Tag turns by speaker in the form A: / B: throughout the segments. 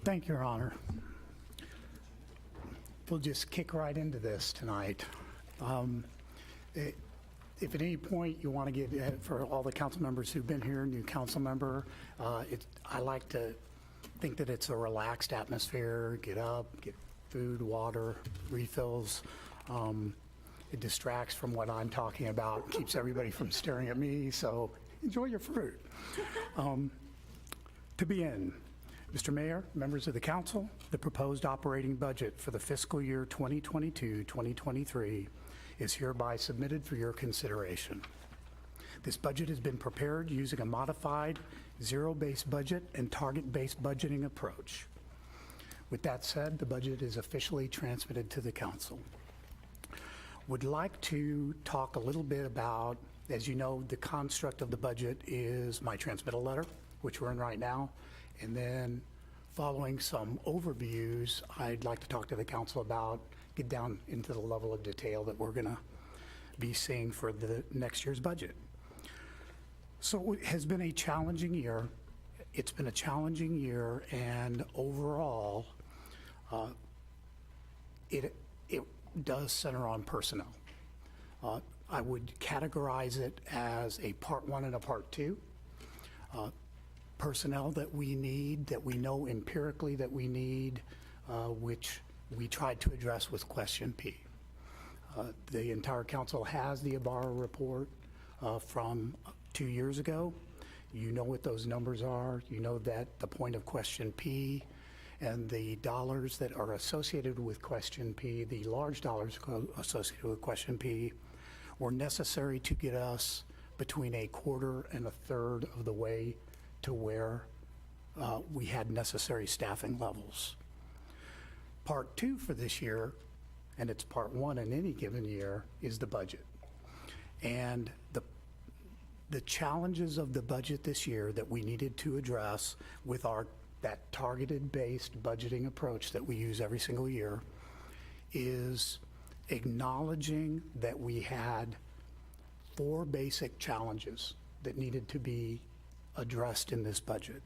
A: Thank you, Your Honor. We'll just kick right into this tonight. If at any point you want to get, for all the council members who've been here, new council member, I like to think that it's a relaxed atmosphere. Get up, get food, water, refills. It distracts from what I'm talking about, keeps everybody from staring at me, so enjoy your fruit. To begin, Mr. Mayor, members of the council, the proposed operating budget for the fiscal year 2022-2023 is hereby submitted for your consideration. This budget has been prepared using a modified zero-based budget and target-based budgeting approach. With that said, the budget is officially transmitted to the council. Would like to talk a little bit about, as you know, the construct of the budget is my transmittal letter, which we're in right now, and then following some overviews, I'd like to talk to the council about, get down into the level of detail that we're gonna be seeing for the next year's budget. So it has been a challenging year. It's been a challenging year, and overall, it does center on personnel. I would categorize it as a part one and a part two. Personnel that we need, that we know empirically that we need, which we tried to address with question P. The entire council has the Ibarra report from 2 years ago. You know what those numbers are. You know that the point of question P and the dollars that are associated with question P, the large dollars associated with question P, were necessary to get us between a quarter and a third of the way to where we had necessary staffing levels. Part two for this year, and it's part one in any given year, is the budget. And the challenges of the budget this year that we needed to address with that targeted based budgeting approach that we use every single year is acknowledging that we had 4 basic challenges that needed to be addressed in this budget.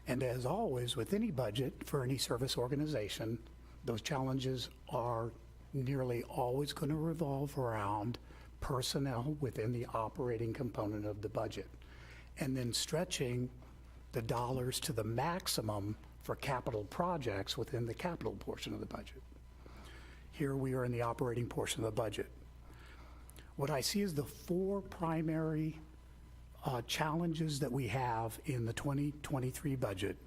A: And as always, with any budget for any service organization, those challenges are nearly always going to revolve around personnel within the operating component of the budget, and then stretching the dollars to the maximum for capital projects within the capital portion of the budget. Here we are in the operating portion of the budget. What I see is the 4 primary challenges that we have in the 2023 budget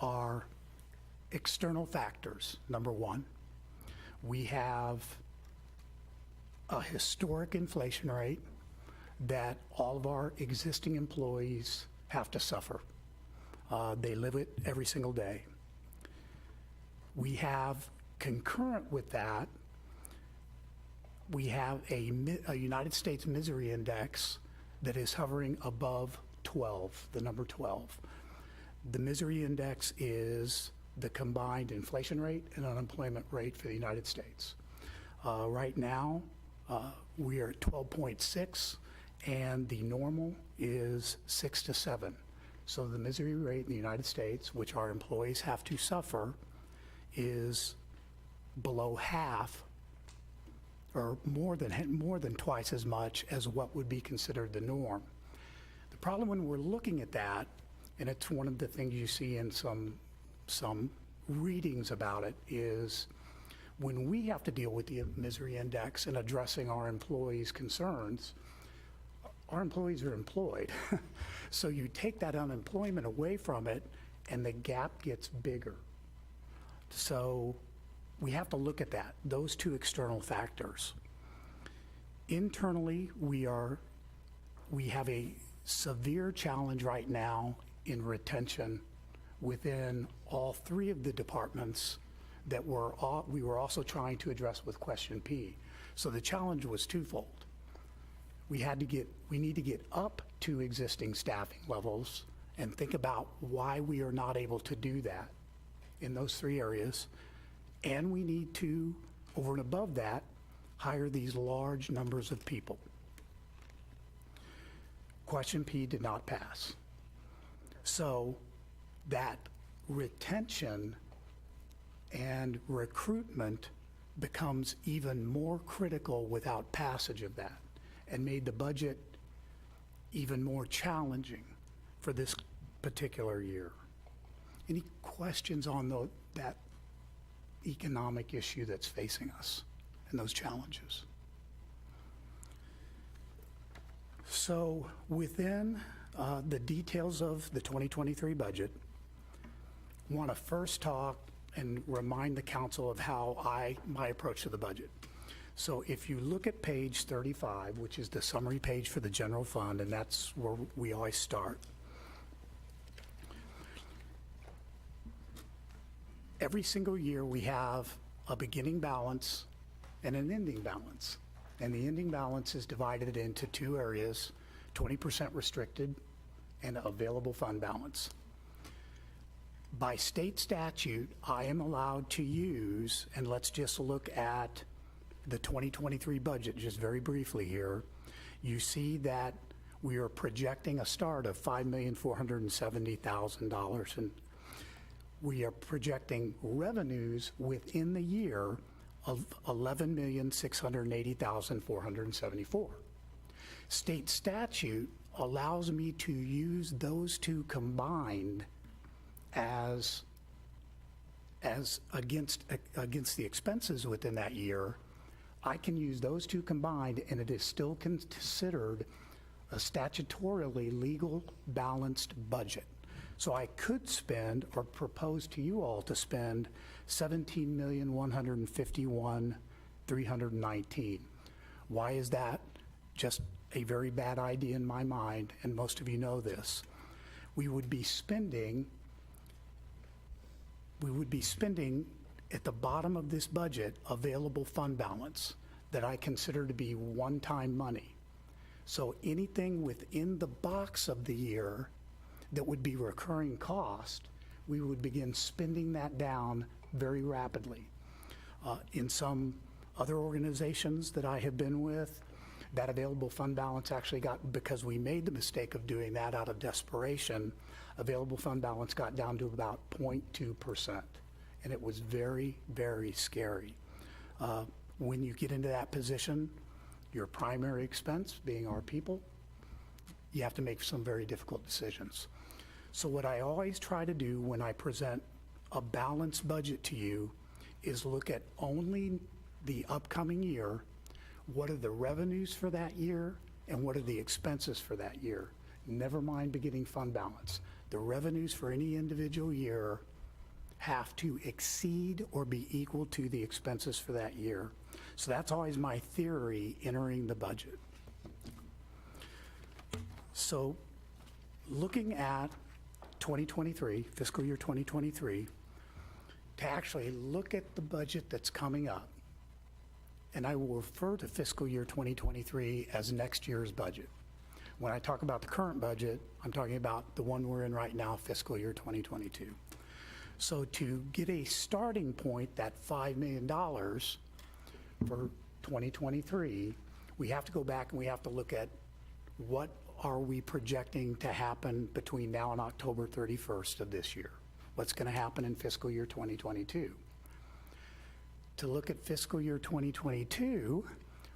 A: are external factors. Number one, we have a historic inflation rate that all of our existing employees have to suffer. They live it every single day. We have, concurrent with that, we have a United States Misery Index that is hovering above 12, the number 12. The misery index is the combined inflation rate and unemployment rate for the United States. Right now, we are at 12.6, and the normal is 6 to 7. So the misery rate in the United States, which our employees have to suffer, is below half, or more than twice as much as what would be considered the norm. The problem when we're looking at that, and it's one of the things you see in some readings about it, is when we have to deal with the misery index and addressing our employees' concerns, our employees are employed. So you take that unemployment away from it, and the gap gets bigger. So we have to look at that, those 2 external factors. Internally, we have a severe challenge right now in retention within all 3 of the departments that we were also trying to address with question P. So the challenge was twofold. We need to get up to existing staffing levels and think about why we are not able to do that in those 3 areas. And we need to, over and above that, hire these large numbers of people. Question P did not pass. So that retention and recruitment becomes even more critical without passage of that, and made the budget even more challenging for this particular year. Any questions on that economic issue that's facing us and those challenges? So within the details of the 2023 budget, I want to first talk and remind the council of my approach to the budget. So if you look at page 35, which is the summary page for the general fund, and that's where we always start. Every single year we have a beginning balance and an ending balance. And the ending balance is divided into two areas, 20% restricted and available fund balance. By state statute, I am allowed to use, and let's just look at the 2023 budget just very briefly here. You see that we are projecting a start of $5,470,000, and we are projecting revenues within the year of $11,680,474. State statute allows me to use those two combined as against the expenses within that year. I can use those two combined, and it is still considered a statutorily legal balanced budget. So I could spend, or propose to you all to spend, $17,151,319. Why is that? Just a very bad idea in my mind, and most of you know this. We would be spending at the bottom of this budget available fund balance that I consider to be one-time money. So anything within the box of the year that would be recurring cost, we would begin spending that down very rapidly. In some other organizations that I have been with, that available fund balance actually got, because we made the mistake of doing that out of desperation, available fund balance got down to about 0.2%. And it was very, very scary. When you get into that position, your primary expense being our people, you have to make some very difficult decisions. So what I always try to do when I present a balanced budget to you is look at only the upcoming year, what are the revenues for that year, and what are the expenses for that year. Never mind beginning fund balance. The revenues for any individual year have to exceed or be equal to the expenses for that year. So that's always my theory entering the budget. So looking at 2023, fiscal year 2023, to actually look at the budget that's coming up, and I will refer to fiscal year 2023 as next year's budget. When I talk about the current budget, I'm talking about the one we're in right now, fiscal year 2022. So to get a starting point, that $5 million for 2023, we have to go back and we have to look at what are we projecting to happen between now and October 31st of this year? What's going to happen in fiscal year 2022? To look at fiscal year 2022,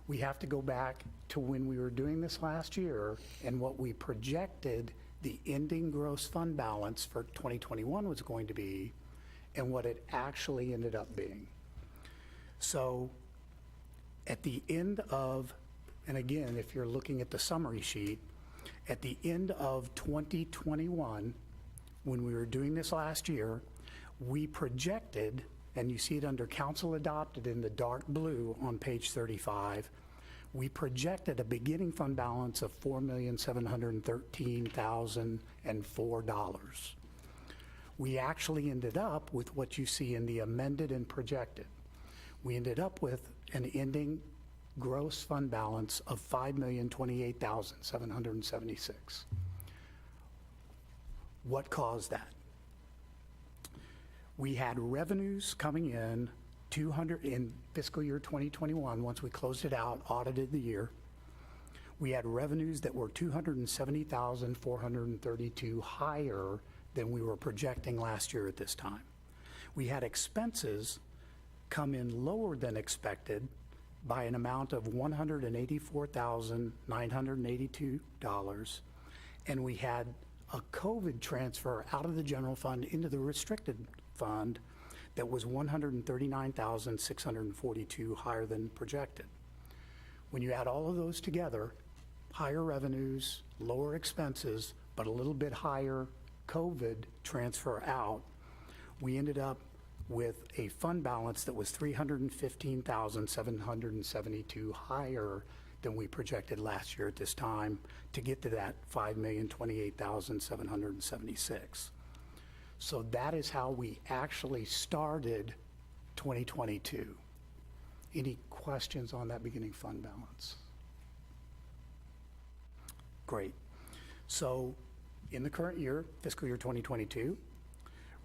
A: we have to go back to when we were doing this last year and what we projected the ending gross fund balance for 2021 was going to be and what it actually ended up being. So at the end of, and again, if you're looking at the summary sheet, at the end of 2021, when we were doing this last year, we projected, and you see it under council adopted in the dark blue on page 35, we projected a beginning fund balance of $4,713,004. We actually ended up with what you see in the amended and projected. We ended up with an ending gross fund balance of $5,028,776. What caused that? We had revenues coming in in fiscal year 2021, once we closed it out, audited the year. We had revenues that were $270,432 higher than we were projecting last year at this time. We had expenses come in lower than expected by an amount of $184,982, and we had a COVID transfer out of the general fund into the restricted fund that was $139,642 higher than projected. When you add all of those together, higher revenues, lower expenses, but a little bit higher COVID transfer out, we ended up with a fund balance that was $315,772 higher than we projected last year at this time to get to that $5,028,776. So that is how we actually started 2022. Any questions on that beginning fund balance? Great. So in the current year, fiscal year 2022,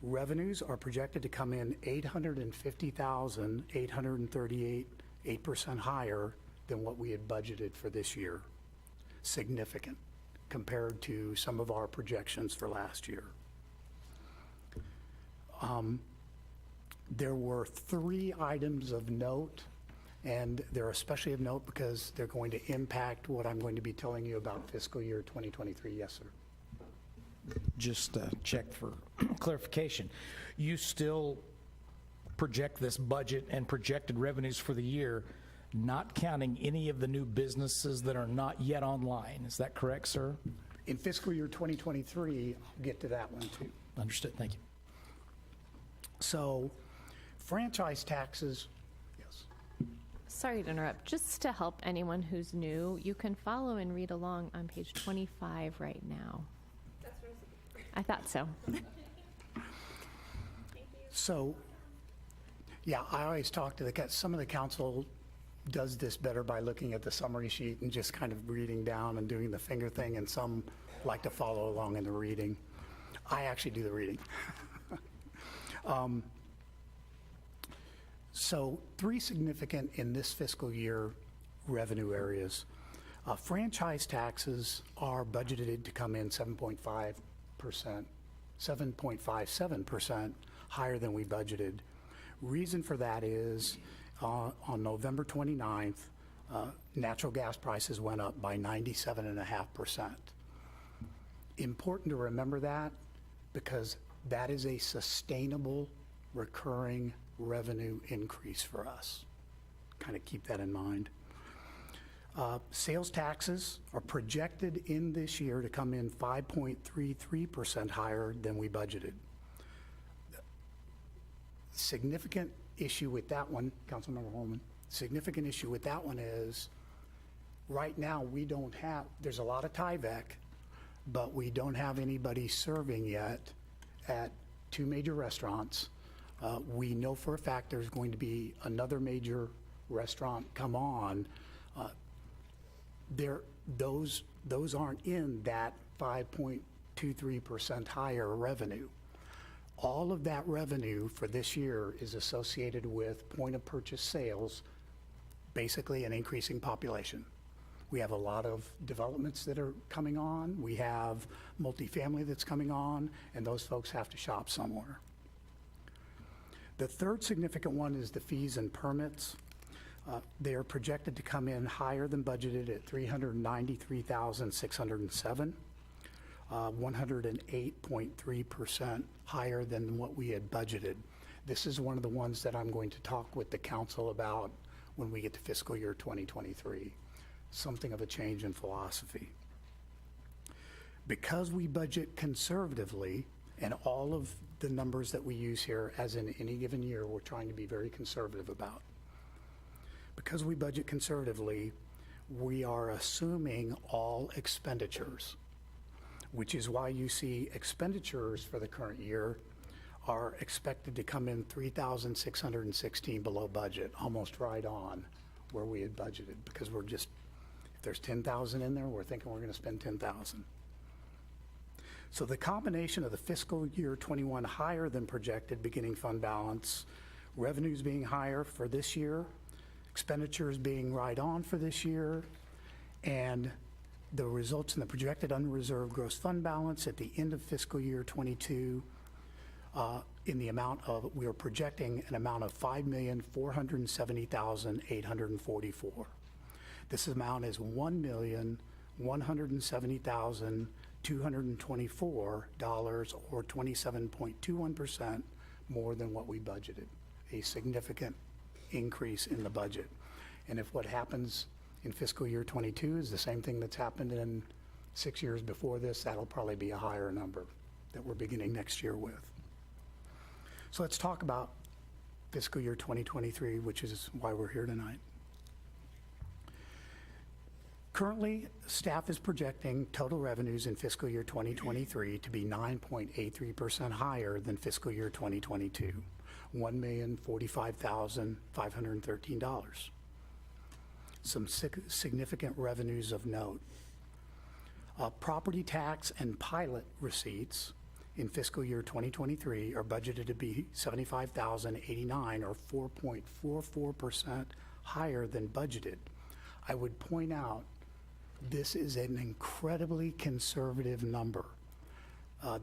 A: revenues are projected to come in $850,838, 8% higher than what we had budgeted for this year. Significant compared to some of our projections for last year. There were 3 items of note, and they're especially of note because they're going to impact what I'm going to be telling you about fiscal year 2023. Yes, sir.
B: Just check for clarification. You still project this budget and projected revenues for the year, not counting any of the new businesses that are not yet online. Is that correct, sir?
A: In fiscal year 2023, I'll get to that one too.
B: Understood. Thank you.
A: So franchise taxes, yes.
C: Sorry to interrupt. Just to help anyone who's new, you can follow and read along on page 25 right now. I thought so.
A: So, yeah, I always talk to some of the council does this better by looking at the summary sheet and just kind of reading down and doing the finger thing, and some like to follow along in the reading. I actually do the reading. So 3 significant in this fiscal year revenue areas. Franchise taxes are budgeted to come in 7.57% higher than we budgeted. Reason for that is on November 29th, natural gas prices went up by 97.5%. Important to remember that because that is a sustainable, recurring revenue increase for us. Kind of keep that in mind. Sales taxes are projected in this year to come in 5.33% higher than we budgeted. Significant issue with that one, Councilmember Holman, significant issue with that one is right now we don't have, there's a lot of Tyvek, but we don't have anybody serving yet at 2 major restaurants. We know for a fact there's going to be another major restaurant come on. Those aren't in that 5.23% higher revenue. All of that revenue for this year is associated with point of purchase sales, basically an increasing population. We have a lot of developments that are coming on. We have multifamily that's coming on, and those folks have to shop somewhere. The third significant one is the fees and permits. They are projected to come in higher than budgeted at $393,607, 108.3% higher than what we had budgeted. This is one of the ones that I'm going to talk with the council about when we get to fiscal year 2023. Something of a change in philosophy. Because we budget conservatively, and all of the numbers that we use here, as in any given year, we're trying to be very conservative about. Because we budget conservatively, we are assuming all expenditures, which is why you see expenditures for the current year are expected to come in $3,616 below budget, almost right on where we had budgeted, because we're just, if there's 10,000 in there, we're thinking we're going to spend 10,000. So the combination of the fiscal year 21 higher than projected beginning fund balance, revenues being higher for this year, expenditures being right on for this year, and The results in the projected unreserved gross fund balance at the end of fiscal year '22 in the amount of, we are projecting an amount of $5,470,844. This amount is $1,170,224, or 27.21% more than what we budgeted, a significant increase in the budget. And if what happens in fiscal year '22 is the same thing that's happened in 6 years before this, that'll probably be a higher number that we're beginning next year with. So let's talk about fiscal year 2023, which is why we're here tonight. Currently, staff is projecting total revenues in fiscal year 2023 to be 9.83% higher than fiscal year 2022, $1,045,513. Some significant revenues of note. Property tax and pilot receipts in fiscal year 2023 are budgeted to be $75,089, or 4.44% higher than budgeted. I would point out this is an incredibly conservative number.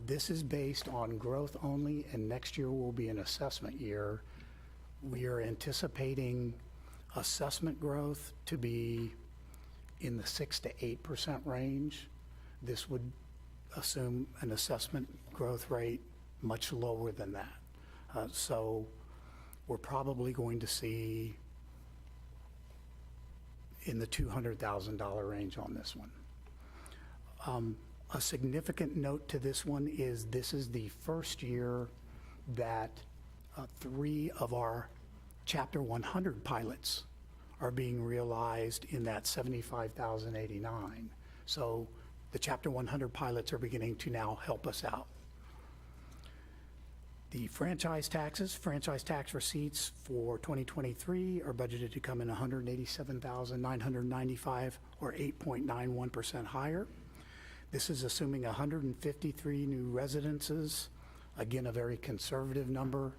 A: This is based on growth only, and next year will be an assessment year. We are anticipating assessment growth to be in the 6 to 8% range. This would assume an assessment growth rate much lower than that. So we're probably going to see in the $200,000 range on this one. A significant note to this one is this is the first year that 3 of our Chapter 100 pilots are being realized in that $75,089. So the Chapter 100 pilots are beginning to now help us out. The franchise tax receipts for 2023 are budgeted to come in $187,995, or 8.91% higher. This is assuming 153 new residences. Again, a very conservative number.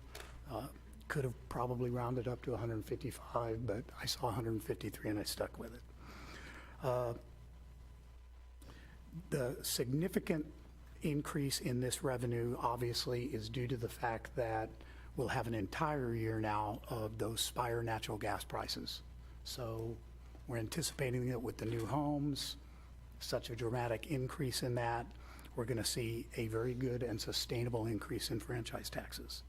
A: Could have probably rounded up to 155, but I saw 153 and I stuck with it. The significant increase in this revenue obviously is due to the fact that we'll have an entire year now of those Spire natural gas prices. So we're anticipating that with the new homes, such a dramatic increase in that, we're going to see a very good and sustainable increase in franchise taxes.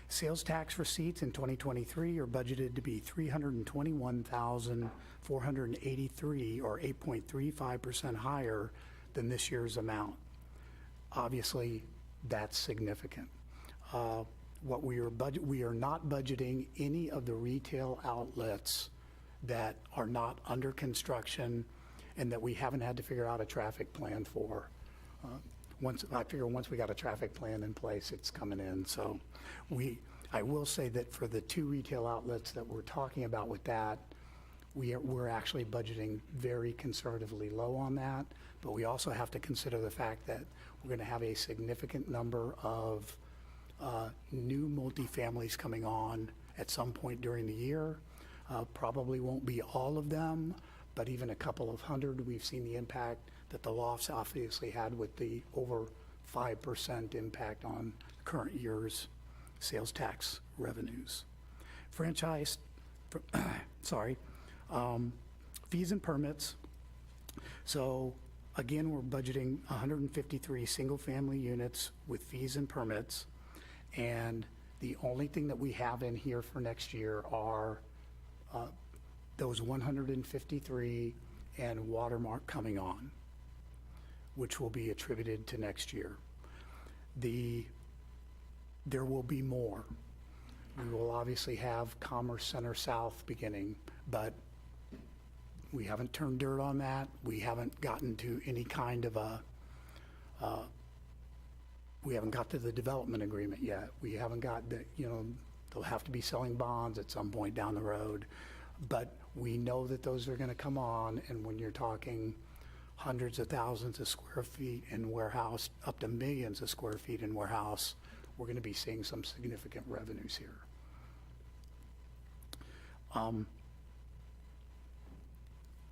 A: Sales tax receipts in 2023 are budgeted to be $321,483, or 8.35% higher than this year's amount. Obviously, that's significant. We are not budgeting any of the retail outlets that are not under construction and that we haven't had to figure out a traffic plan for. Once we got a traffic plan in place, it's coming in. So I will say that for the 2 retail outlets that we're talking about with that, we're actually budgeting very conservatively low on that, but we also have to consider the fact that we're going to have a significant number of new multifamilies coming on at some point during the year. Probably won't be all of them, but even a couple of hundred. We've seen the impact that the lofts obviously had with the over 5% impact on current year's sales tax revenues. Fees and permits. So again, we're budgeting 153 single-family units with fees and permits, and the only thing that we have in here for next year are those 153 and Watermark coming on, which will be attributed to next year. There will be more. We will obviously have Commerce Center South beginning, but we haven't turned dirt on that. We haven't gotten to any kind of we haven't got to the development agreement yet. We haven't got they'll have to be selling bonds at some point down the road. But we know that those are going to come on, and when you're talking hundreds of thousands of square feet in warehouse, up to millions of square feet in warehouse, we're going to be seeing some significant revenues here.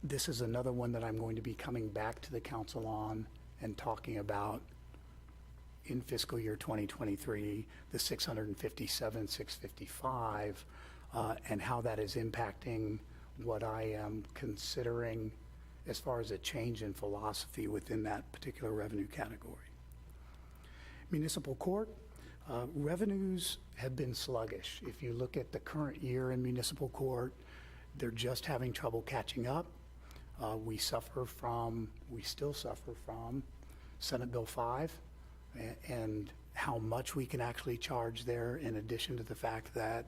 A: This is another one that I'm going to be coming back to the council on and talking about in fiscal year 2023, the 657, 655, and how that is impacting what I am considering as far as a change in philosophy within that particular revenue category. Municipal court, revenues have been sluggish. If you look at the current year in municipal court, they're just having trouble catching up. We still suffer from Senate Bill 5 and how much we can actually charge there, in addition to the fact that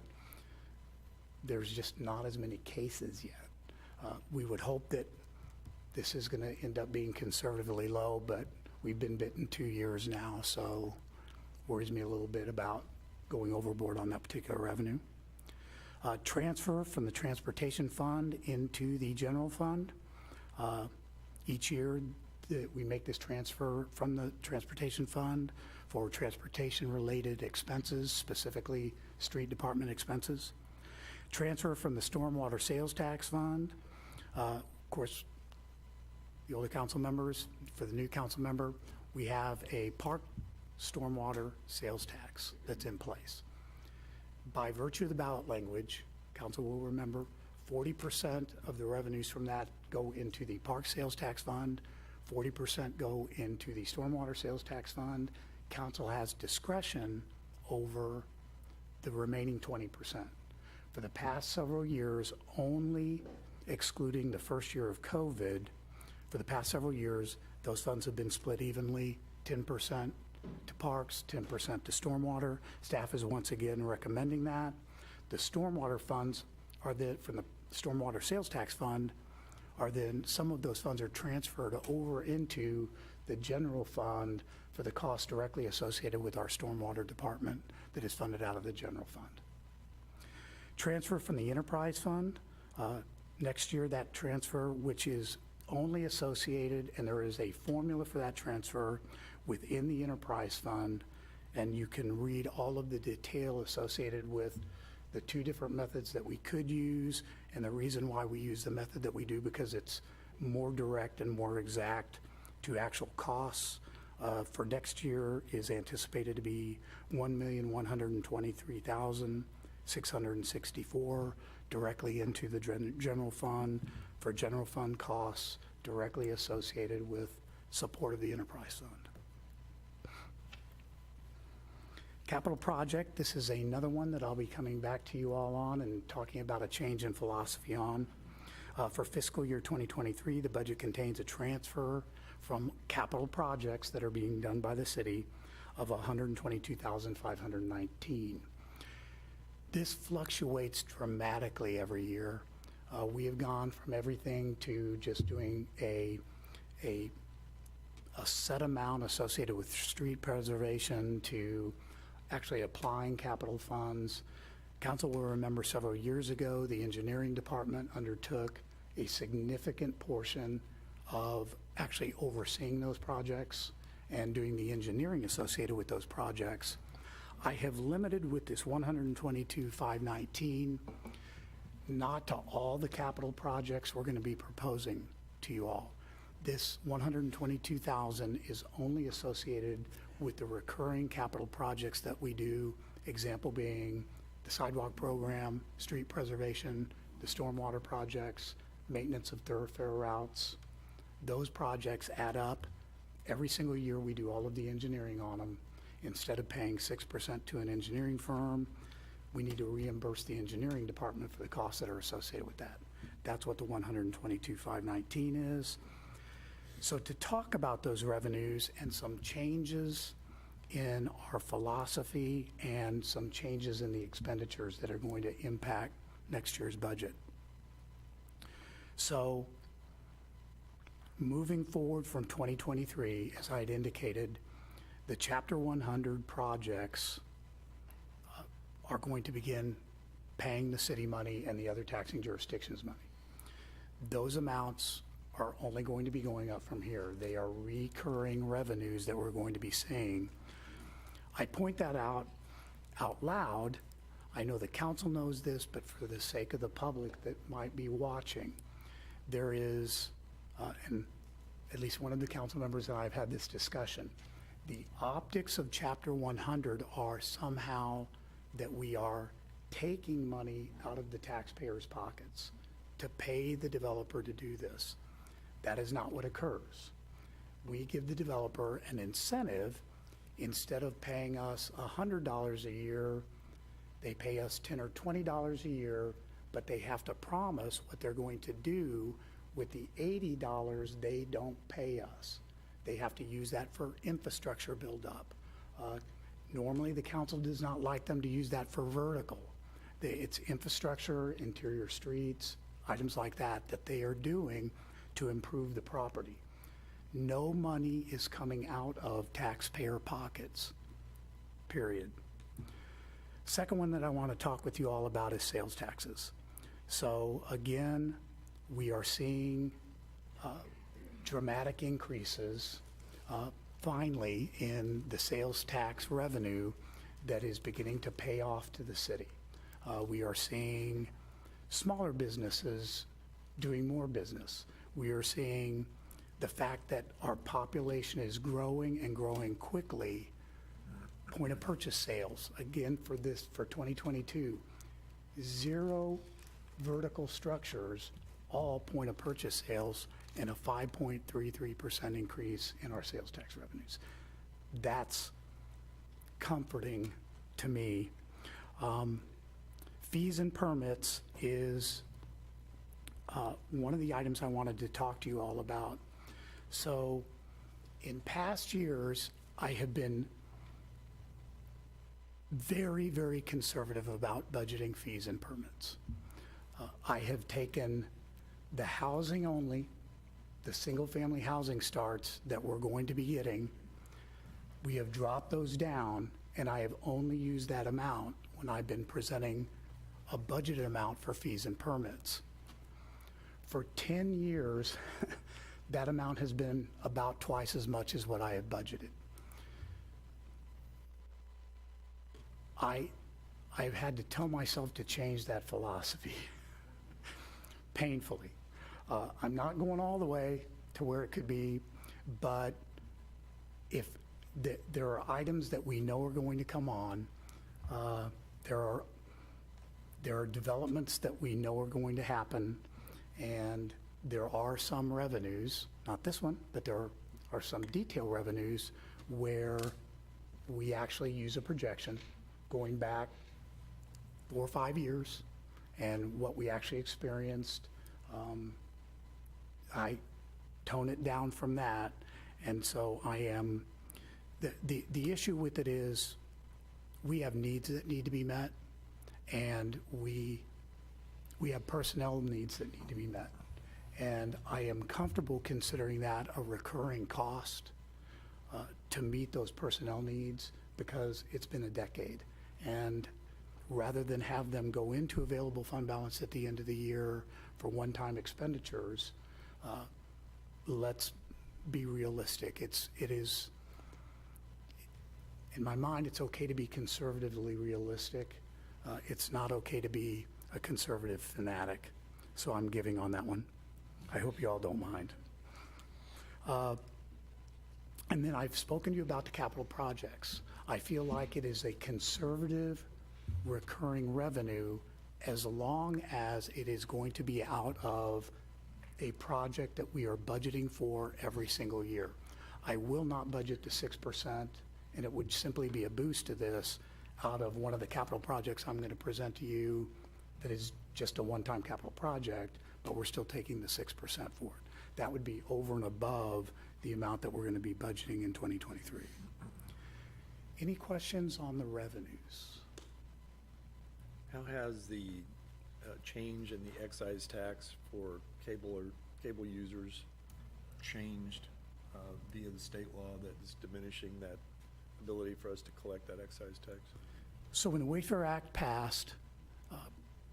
A: there's just not as many cases yet. We would hope that this is going to end up being conservatively low, but we've been bitten 2 years now, so worries me a little bit about going overboard on that particular revenue. Transfer from the transportation fund into the general fund. Each year that we make this transfer from the transportation fund for transportation-related expenses, specifically street department expenses. Transfer from the stormwater sales tax fund. Of course, the older council members, for the new council member, we have a park stormwater sales tax that's in place. By virtue of the ballot language, council will remember 40% of the revenues from that go into the park sales tax fund, 40% go into the stormwater sales tax fund. Council has discretion over the remaining 20%. For the past several years, only excluding the first year of COVID, for the past several years, those funds have been split evenly, 10% to parks, 10% to stormwater. Staff is once again recommending that. The stormwater funds are from the stormwater sales tax fund, are then some of those funds are transferred over into the general fund for the costs directly associated with our stormwater department that is funded out of the general fund. Transfer from the enterprise fund. Next year, that transfer, which is only associated, and there is a formula for that transfer within the enterprise fund, and you can read all of the detail associated with the two different methods that we could use, and the reason why we use the method that we do, because it's more direct and more exact to actual costs. For next year is anticipated to be $1,123,664 directly into the general fund for general fund costs directly associated with support of the enterprise fund. Capital project, this is another one that I'll be coming back to you all on and talking about a change in philosophy on. For fiscal year 2023, the budget contains a transfer from capital projects that are being done by the city of $122,519. This fluctuates dramatically every year. We have gone from everything to just doing a set amount associated with street preservation to actually applying capital funds. Council will remember several years ago, the engineering department undertook a significant portion of actually overseeing those projects and doing the engineering associated with those projects. I have limited with this 122,519, not to all the capital projects we're going to be proposing to you all. This 122,000 is only associated with the recurring capital projects that we do, example being the sidewalk program, street preservation, the stormwater projects, maintenance of thoroughfare routes. Those projects add up. Every single year we do all of the engineering on them. Instead of paying 6% to an engineering firm, we need to reimburse the engineering department for the costs that are associated with that. That's what the 122,519 is. So to talk about those revenues and some changes in our philosophy and some changes in the expenditures that are going to impact next year's budget. So moving forward from 2023, as I had indicated, the Chapter 100 projects are going to begin paying the city money and the other taxing jurisdictions money. Those amounts are only going to be going up from here. They are recurring revenues that we're going to be seeing. I point that out loud. I know the council knows this, but for the sake of the public that might be watching, there is, and at least one of the council members and I have had this discussion, the optics of Chapter 100 are somehow that we are taking money out of the taxpayers' pockets to pay the developer to do this. That is not what occurs. We give the developer an incentive. Instead of paying us $100 a year, they pay us $10 or $20 a year, but they have to promise what they're going to do with the $80 they don't pay us. They have to use that for infrastructure buildup. Normally, the council does not like them to use that for vertical. It's infrastructure, interior streets, items like that, that they are doing to improve the property. No money is coming out of taxpayer pockets, period. Second one that I want to talk with you all about is sales taxes. So again, we are seeing dramatic increases finally in the sales tax revenue that is beginning to pay off to the city. We are seeing smaller businesses doing more business. We are seeing the fact that our population is growing and growing quickly. Point of purchase sales, again for 2022, 0 vertical structures, all point of purchase sales, and a 5.33% increase in our sales tax revenues. That's comforting to me. Fees and permits is one of the items I wanted to talk to you all about. So in past years, I have been very, very conservative about budgeting fees and permits. I have taken the housing only, the single-family housing starts that we're going to be getting. We have dropped those down, and I have only used that amount when I've been presenting a budgeted amount for fees and permits. For 10 years, that amount has been about twice as much as what I have budgeted. I've had to tell myself to change that philosophy, painfully. I'm not going all the way to where it could be, but if there are items that we know are going to come on, there are developments that we know are going to happen, and there are some revenues, not this one, but there are some detail revenues where we actually use a projection going back 4 or 5 years and what we actually experienced. I tone it down from that, and so I am, the issue with it is we have needs that need to be met, and we have personnel needs that need to be met. And I am comfortable considering that a recurring cost to meet those personnel needs, because it's been a decade. And rather than have them go into available fund balance at the end of the year for one-time expenditures, let's be realistic. It is, in my mind, it's okay to be conservatively realistic. It's not okay to be a conservative fanatic. So I'm giving on that one. I hope you all don't mind. And then I've spoken to you about the capital projects. I feel like it is a conservative recurring revenue as long as it is going to be out of a project that we are budgeting for every single year. I will not budget the 6%, and it would simply be a boost to this out of one of the capital projects I'm going to present to you that is just a one-time capital project, but we're still taking the 6% for it. That would be over and above the amount that we're going to be budgeting in 2023. Any questions on the revenues?
D: How has the change in the excise tax for cable users changed via the state law that is diminishing that ability for us to collect that excise tax?
A: So when the Wayfair Act passed,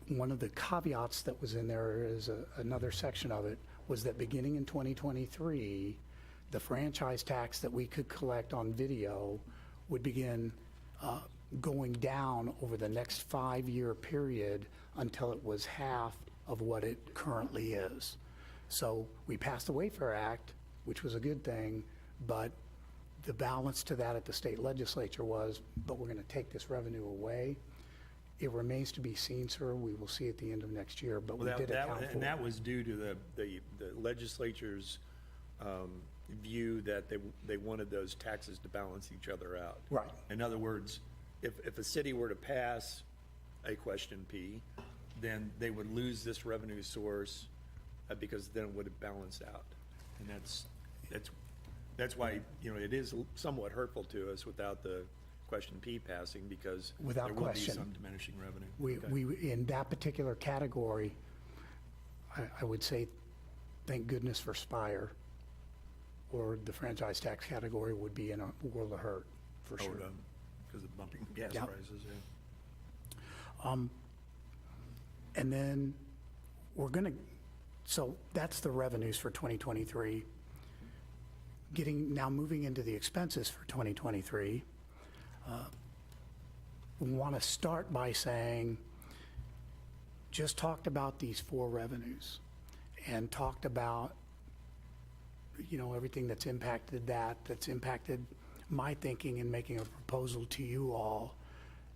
A: one of the caveats that was in there is another section of it was that beginning in 2023, the franchise tax that we could collect on video would begin going down over the next 5-year period until it was half of what it currently is. So we passed the Wayfair Act, which was a good thing, but the balance to that at the state legislature was, but we're going to take this revenue away. It remains to be seen, sir. We will see at the end of next year, but we
D: Well,
A: did account for it.
D: and that was due to the legislature's view that they wanted those taxes to balance each other out.
A: Right.
D: In other words, if a city were to pass a question P, then they would lose this revenue source because then it would have balanced out. And that's why, you know, it is somewhat hurtful to us without the question P passing, because
A: Without
D: there will be
A: question.
D: some diminishing revenue.
A: We, in that particular category, I would say, thank goodness for Spire, or the franchise tax category would be in a world of hurt, for sure.
D: Because of bumping gas
A: Yeah.
D: prices, yeah.
A: And then we're going to, so that's the revenues for 2023. Now moving into the expenses for 2023, we want to start by saying, just talked about these 4 revenues and talked about, you know, everything that's impacted that's impacted my thinking in making a proposal to you all,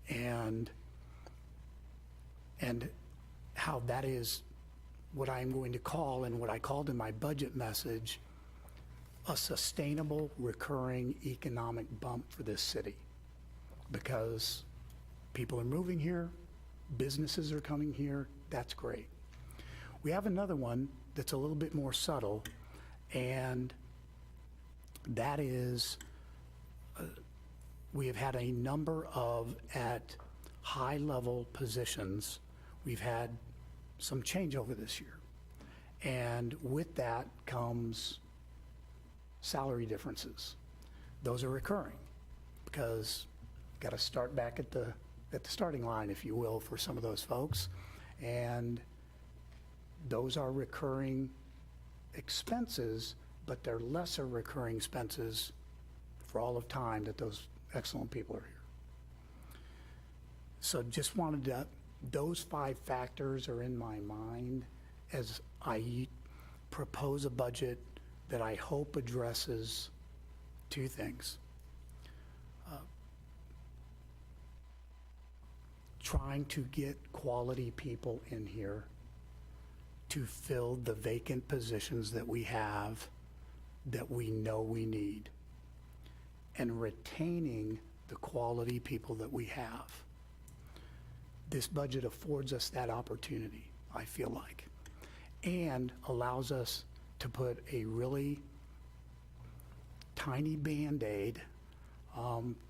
A: and how that is what I'm going to call, and what I called in my budget message, a sustainable, recurring economic bump for this city. Because people are moving here, businesses are coming here, that's great. We have another one that's a little bit more subtle, and that is, we have had a number of, at high-level positions, we've had some changeover this year. And with that comes salary differences. Those are recurring, because got to start back at the starting line, if you will, for some of those folks. And those are recurring expenses, but they're lesser recurring expenses for all of time that those excellent people are here. So just wanted to, those 5 factors are in my mind as I propose a budget that I hope addresses 2 things. Trying to get quality people in here to fill the vacant positions that we have, that we know we need, and retaining the quality people that we have. This budget affords us that opportunity, I feel like, and allows us to put a really tiny Band-Aid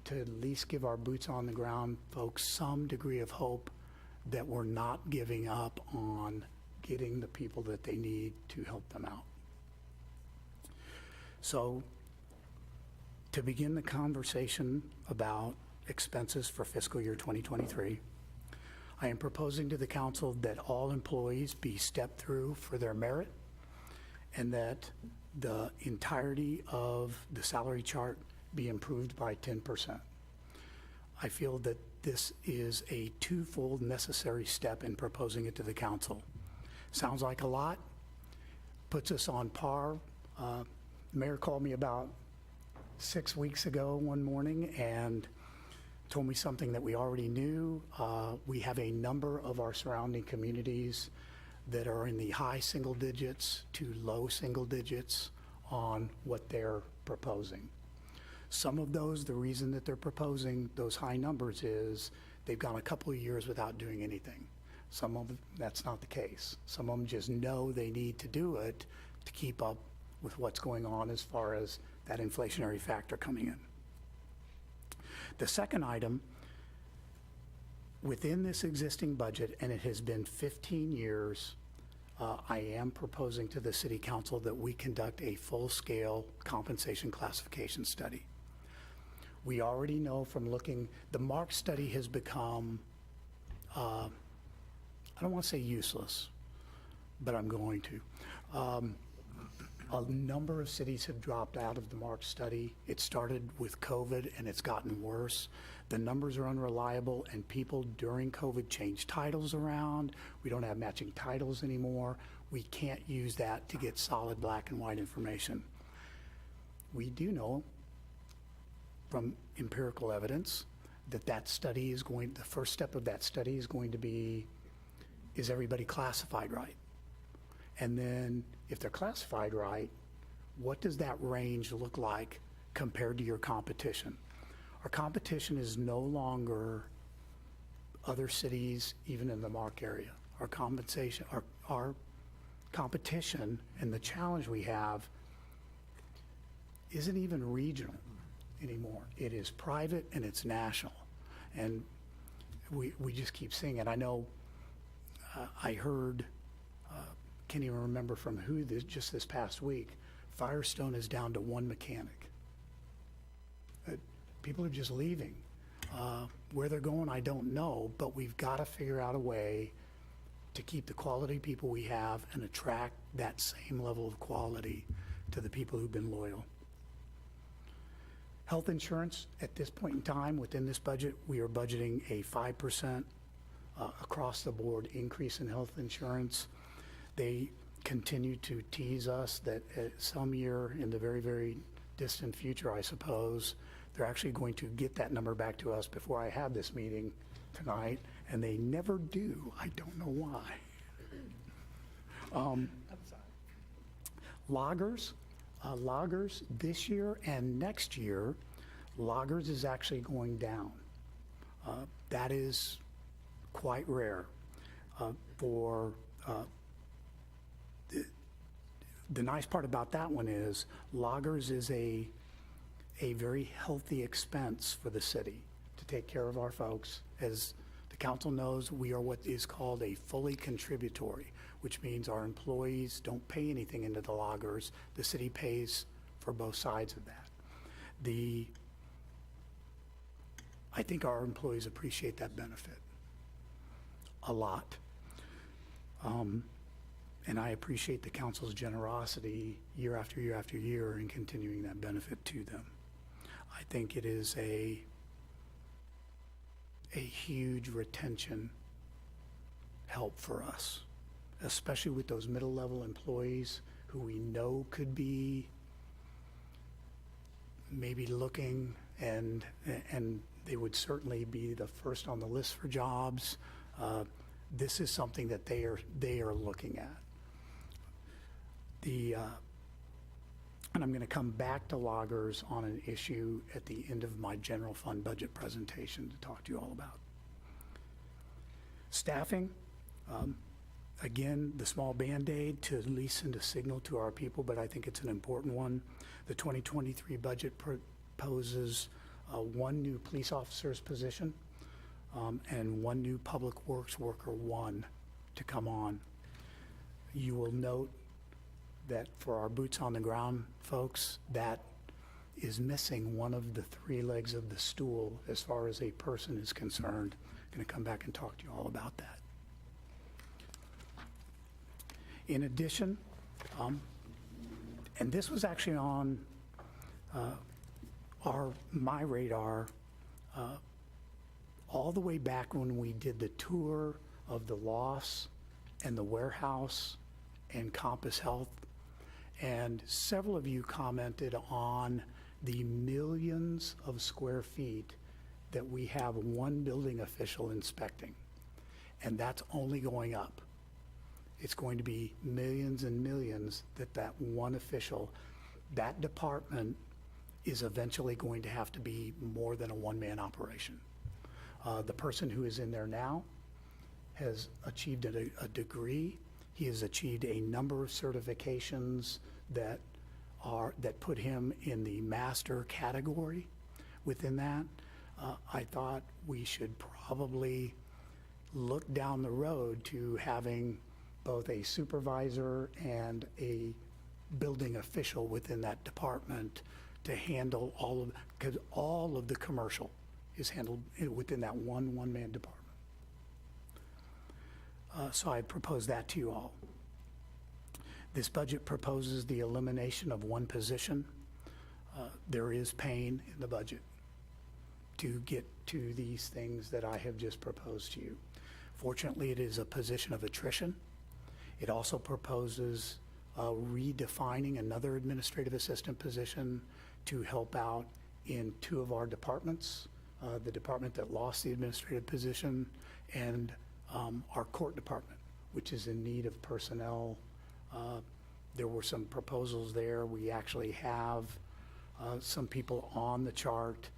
A: to at least give our boots on the ground folks some degree of hope that we're not giving up on getting the people that they need to help them out. So to begin the conversation about expenses for fiscal year 2023, I am proposing to the council that all employees be stepped through for their merit, and that the entirety of the salary chart be improved by 10%. I feel that this is a 2-fold necessary step in proposing it to the council. Sounds like a lot, puts us on par. The mayor called me about 6 weeks ago one morning and told me something that we already knew. We have a number of our surrounding communities that are in the high single digits to low single digits on what they're proposing. Some of those, the reason that they're proposing those high numbers is they've gone a couple of years without doing anything. Some of them, that's not the case. Some of them just know they need to do it to keep up with what's going on as far as that inflationary factor coming in. The second item, within this existing budget, and it has been 15 years, I am proposing to the City Council that we conduct a full-scale compensation classification study. We already know from looking, the Mark study has become, I don't want to say useless, but I'm going to. A number of cities have dropped out of the Mark study. It started with COVID and it's gotten worse. The numbers are unreliable, and people during COVID changed titles around. We don't have matching titles anymore. we can't use that to get solid black and white information. We do know from empirical evidence that that study is going, the first step of that study is going to be, is everybody classified right? And then if they're classified right, what does that range look like compared to your competition? Our competition is no longer other cities, even in the MARC area. Our competition and the challenge we have isn't even regional anymore. It is private and it's national. And we just keep seeing it. I know I heard, can't even remember from who, just this past week, Firestone is down to one mechanic. People are just leaving. Where they're going, I don't know, but we've got to figure out a way to keep the quality people we have and attract that same level of quality to the people who've been loyal. Health insurance, at this point in time, within this budget, we are budgeting a 5% across the board increase in health insurance. They continue to tease us that at some year in the very, very distant future, I suppose, they're actually going to get that number back to us before I have this meeting tonight, and they never do. I don't know why. Loggers, this year and next year, loggers is actually going down. That is quite rare. The nice part about that one is loggers is a very healthy expense for the city to take care of our folks. As the council knows, we are what is called a fully contributory, which means our employees don't pay anything into the loggers. The city pays for both sides of that. I think our employees appreciate that benefit a lot. And I appreciate the council's generosity year after year after year in continuing that benefit to them. I think it is a huge retention help for us, especially with those middle-level employees who we know could be maybe looking, and they would certainly be the first on the list for jobs. This is something that they are looking at. And I'm going to come back to loggers on an issue at the end of my general fund budget presentation to talk to you all about. Staffing, again, the small Band-Aid to at least send a signal to our people, but I think it's an important one. The 2023 budget proposes one new police officer's position and one new public works worker one to come on. You will note that for our boots on the ground folks, that is missing one of the three legs of the stool as far as a person is concerned. I'm going to come back and talk to you all about that. In addition, and this was actually on my radar all the way back when we did the tour of the lofts and the warehouse and Compass Health. And several of you commented on the millions of square feet that we have one building official inspecting. And that's only going up. It's going to be millions and millions that one official, that department is eventually going to have to be more than a one-man operation. The person who is in there now has achieved a degree. He has achieved a number of certifications that put him in the master category within that. I thought we should probably look down the road to having both a supervisor and a building official within that department to handle because all of the commercial is handled within that one-man department. So I propose that to you all. This budget proposes the elimination of one position. There is pain in the budget to get to these things that I have just proposed to you. Fortunately, it is a position of attrition. It also proposes redefining another administrative assistant position to help out in two of our departments, the department that lost the administrative position and our court department, which is in need of personnel. There were some proposals there. We actually have some people on the chart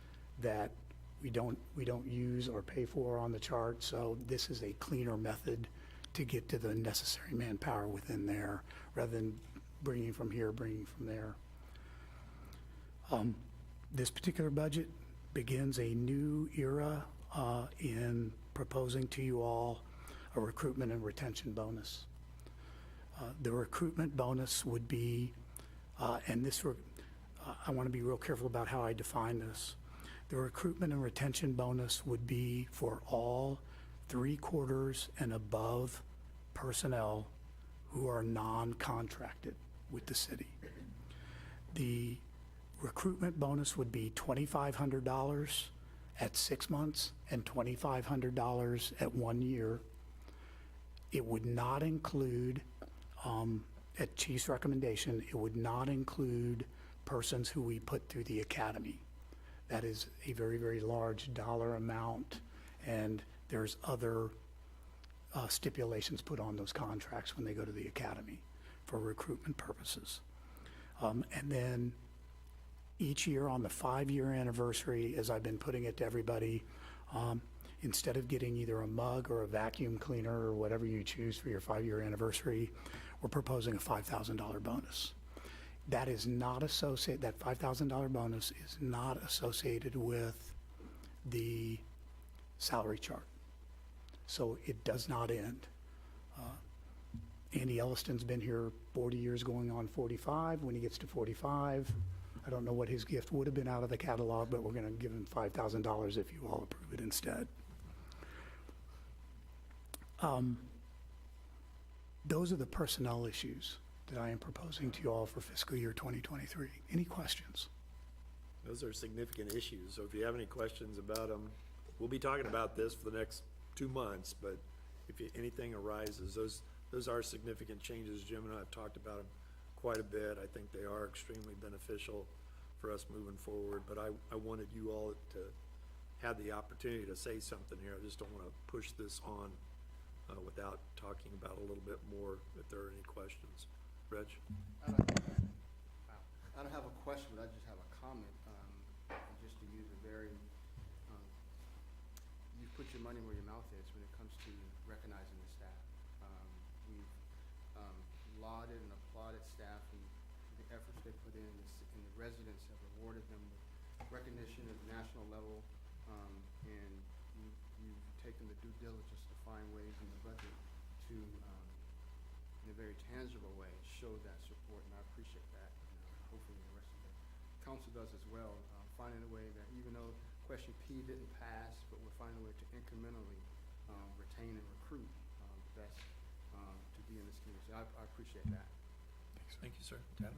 A: that we don't use or pay for on the chart. So this is a cleaner method to get to the necessary manpower within there, rather than bringing from here, bringing from there. This particular budget begins a new era in proposing to you all a recruitment and retention bonus. The recruitment bonus would be, and this, I want to be real careful about how I define this. The recruitment and retention bonus would be for all 3/4 and above personnel who are non-contracted with the city. The recruitment bonus would be $2,500 at 6 months and $2,500 at 1 year. It would not include, at Chief's recommendation, it would not include persons who we put through the academy. That is a very, very large dollar amount, and there's other stipulations put on those contracts when they go to the academy for recruitment purposes. And then each year on the 5-year anniversary, as I've been putting it to everybody, instead of getting either a mug or a vacuum cleaner or whatever you choose for your 5-year anniversary, we're proposing a $5,000 bonus. That is not associated, that $5,000 bonus is not associated with the salary chart. So it does not end. Andy Elliston's been here 40 years going on 45. When he gets to 45, I don't know what his gift would have been out of the catalog, but we're going to give him $5,000 if you all approve it instead. Those are the personnel issues that I am proposing to you all for fiscal year 2023. Any questions?
D: Those are significant issues, so if you have any questions about them, we'll be talking about this for the next 2 months, but if anything arises, those are significant changes. Jim and I have talked about them quite a bit. I think they are extremely beneficial for us moving forward, but I wanted you all to have the opportunity to say something here. I just don't want to push this on without talking about a little bit more, if there are any questions. Reg?
E: I don't have a question, but I just have a comment. Just to use a very, you put your money where your mouth is when it comes to recognizing the staff. We've lauded and applauded staff and the efforts they put in, and the residents have rewarded them with recognition at the national level, and you've taken the due diligence to find ways in the budget to, in a very tangible way, show that support, and I appreciate that. Hopefully the rest of the council does as well, finding a way that even though question P didn't pass, but we're finding a way to incrementally retain and recruit the best to be in this community. So I appreciate that.
D: Thank you, sir. Tana?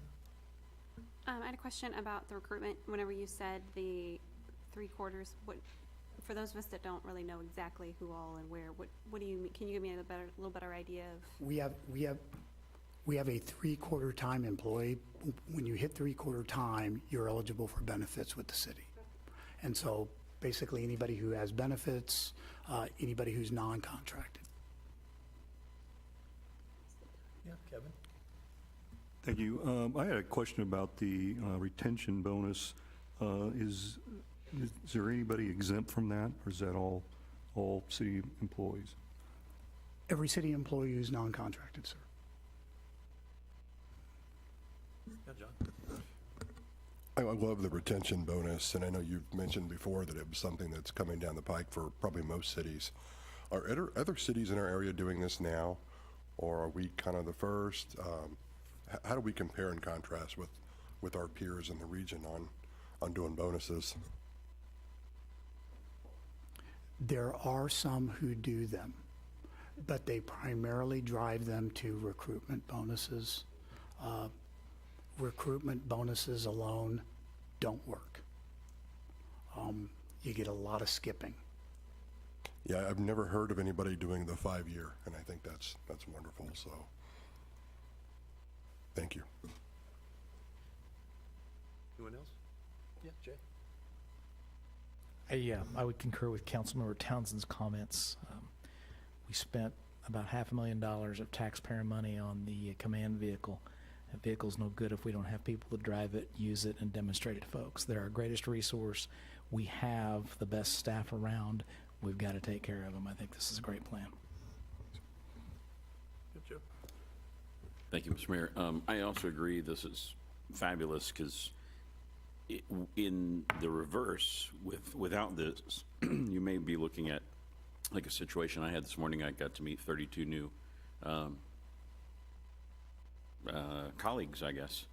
F: I had a question about the recruitment. Whenever you said the 3/4, for those of us that don't really know exactly who all and where, what do you mean? Can you give me a little better idea of?
A: We have a 3/4 time employee. When you hit 3/4 time, you're eligible for benefits with the city. And so basically anybody who has benefits, anybody who's non-contracted.
D: Yeah, Kevin?
G: Thank you. I had a question about the retention bonus. Is there anybody exempt from that, or is that all city employees?
A: Every city employee who's non-contracted, sir.
D: Yeah, John?
H: I love the retention bonus, and I know you've mentioned before that it was something that's coming down the pike for probably most cities. Are other cities in our area doing this now, or are we kind of the first? How do we compare and contrast with our peers in the region on doing bonuses?
A: There are some who do them, but they primarily drive them to recruitment bonuses. Recruitment bonuses alone don't work. You get a lot of skipping.
H: Yeah, I've never heard of anybody doing the 5-year, and I think that's wonderful. So Thank you.
D: Anyone else? Yeah, Jay?
B: I would concur with Councilmember Townsend's comments. We spent about $500,000 of taxpayer money on the command vehicle. That vehicle's no good if we don't have people to drive it, use it, and demonstrate it to folks. They're our greatest resource. We have the best staff around. We've got to take care of them. I think this is a great plan.
D: Good, Joe?
I: Thank you, Mr. Mayor. I also agree this is fabulous because in the reverse, without this, you may be looking at like a situation I had this morning. I got to meet 32 new colleagues, I guess,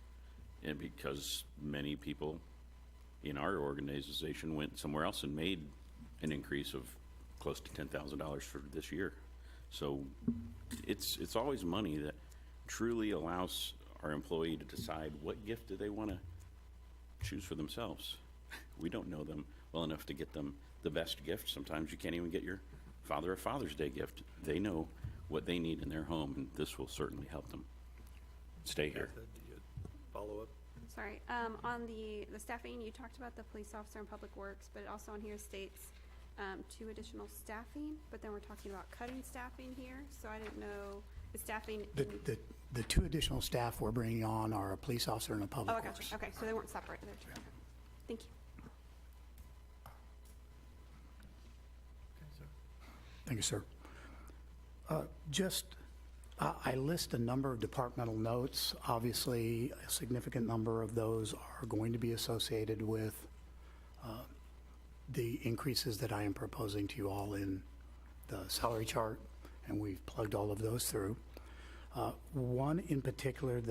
I: and because many people in our organization went somewhere else and made an increase of close to $10,000 for this year. So it's always money that truly allows our employee to decide what gift do they want to choose for themselves. We don't know them well enough to get them the best gift. Sometimes you can't even get your father a Father's Day gift. They know what they need in their home, and this will certainly help them stay here.
D: Martha, do you follow up?
F: Sorry, on the staffing, you talked about the police officer and public works, but it also on here states 2 additional staffing, but then we're talking about cutting staffing here, so I didn't know, the staffing.
A: The 2 additional staff we're bringing on are a police officer and a
F: Oh,
A: public
F: I
A: works.
F: gotcha, okay, so they weren't separate, they're two. Thank you.
A: Thank you, sir. I list a number of departmental notes. Obviously, a significant number of those are going to be associated with the increases that I am proposing to you all in the salary chart, and we've plugged all of those through. Two in particular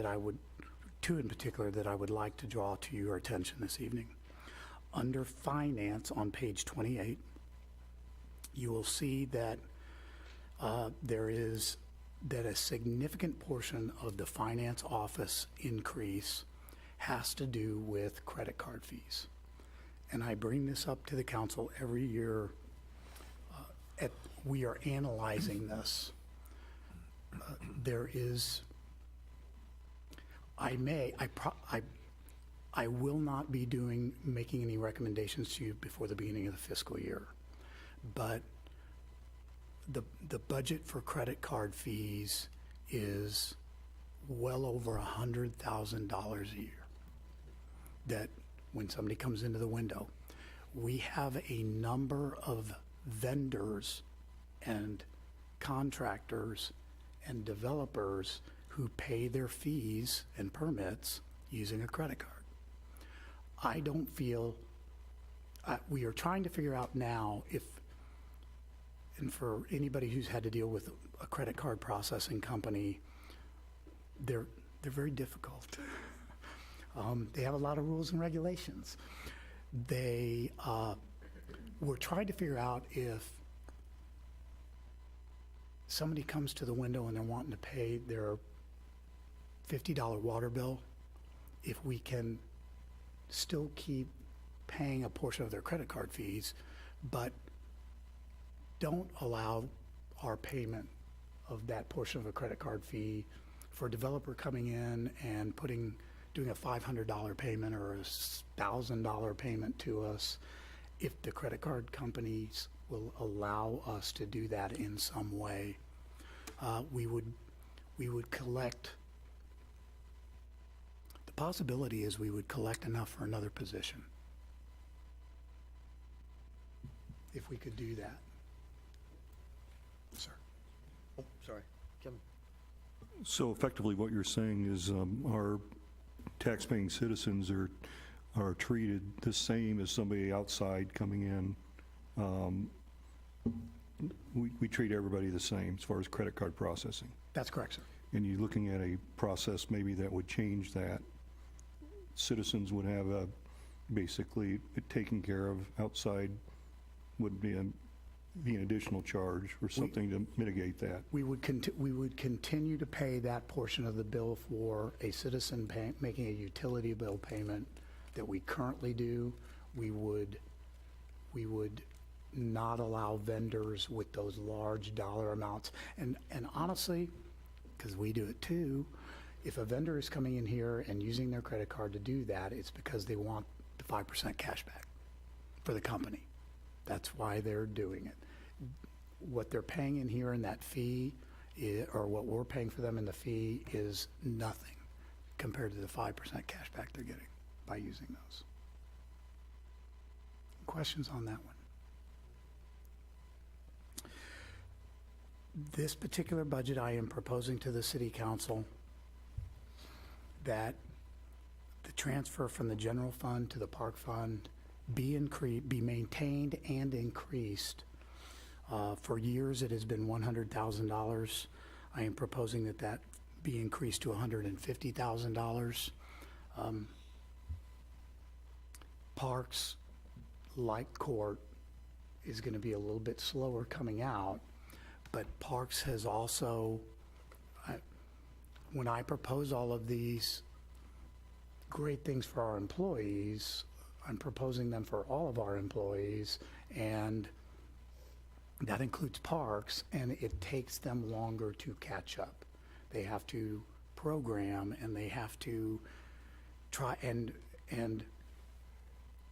A: that I would like to draw to your attention this evening. Under finance on page 28, you will see that that a significant portion of the finance office increase has to do with credit card fees. And I bring this up to the council every year. We are analyzing this. I will not be making any recommendations to you before the beginning of the fiscal year. But the budget for credit card fees is well over $100,000 a year. That when somebody comes into the window, we have a number of vendors and contractors and developers who pay their fees and permits using a credit card. I don't feel, we are trying to figure out now if, and for anybody who's had to deal with a credit card processing company, they're very difficult. They have a lot of rules and regulations. We're trying to figure out if somebody comes to the window and they're wanting to pay their $50 water bill, if we can still keep paying a portion of their credit card fees, but don't allow our payment of that portion of a credit card fee for a developer coming in and doing a $500 payment or a $1,000 payment to us, if the credit card companies will allow us to do that in some way. We would collect, the possibility is we would collect enough for another position. If we could do that. Sir.
D: Oh, sorry. Kevin?
G: So effectively, what you're saying is our taxpaying citizens are treated the same as somebody outside coming in. We treat everybody the same as far as credit card processing.
A: That's correct, sir.
G: And you're looking at a process maybe that would change that. Citizens would have basically taken care of outside would be an additional charge or something to mitigate that.
A: We would continue to pay that portion of the bill for a citizen making a utility bill payment that we currently do. We would not allow vendors with those large dollar amounts. And honestly, because we do it too, If a vendor is coming in here and using their credit card to do that, it's because they want the 5% cash back for the company. That's why they're doing it. What they're paying in here in that fee, or what we're paying for them in the fee, is nothing compared to the 5% cash back they're getting by using those. Questions on that one? This particular budget, I am proposing to the city council that the transfer from the general fund to the park fund be maintained and increased. For years, it has been $100,000. I am proposing that that be increased to $150,000. Parks, like court, is going to be a little bit slower coming out, but Parks has also, when I propose all of these great things for our employees, I'm proposing them for all of our employees, and that includes Parks, and it takes them longer to catch up. They have to program, and they have to try, and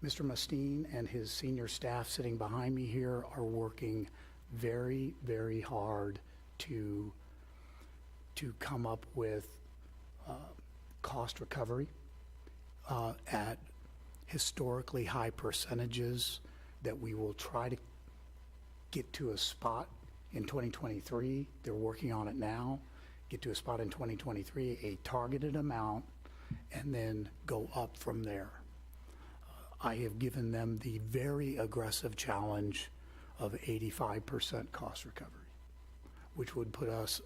A: Mr. Mustine and his senior staff sitting behind me here are working very, very hard to come up with cost recovery at historically high percentages that we will try to get to a spot in 2023. They're working on it now. Get to a spot in 2023, a targeted amount, and then go up from there. I have given them the very aggressive challenge of 85% cost recovery, which would put us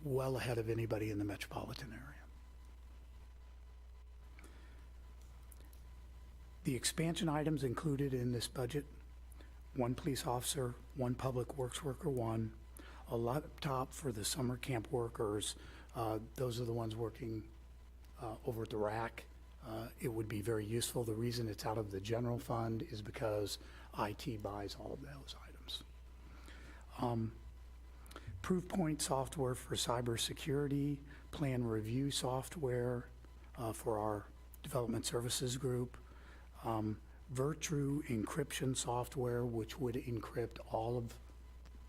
A: well ahead of anybody in the metropolitan area. The expansion items included in this budget: 1 police officer, 1 public works worker, 1, a laptop for the summer camp workers. Those are the ones working over at the rack. It would be very useful. The reason it's out of the general fund is because IT buys all of those items. Proofpoint software for cybersecurity, plan review software for our development services group, Virtru encryption software, which would encrypt all of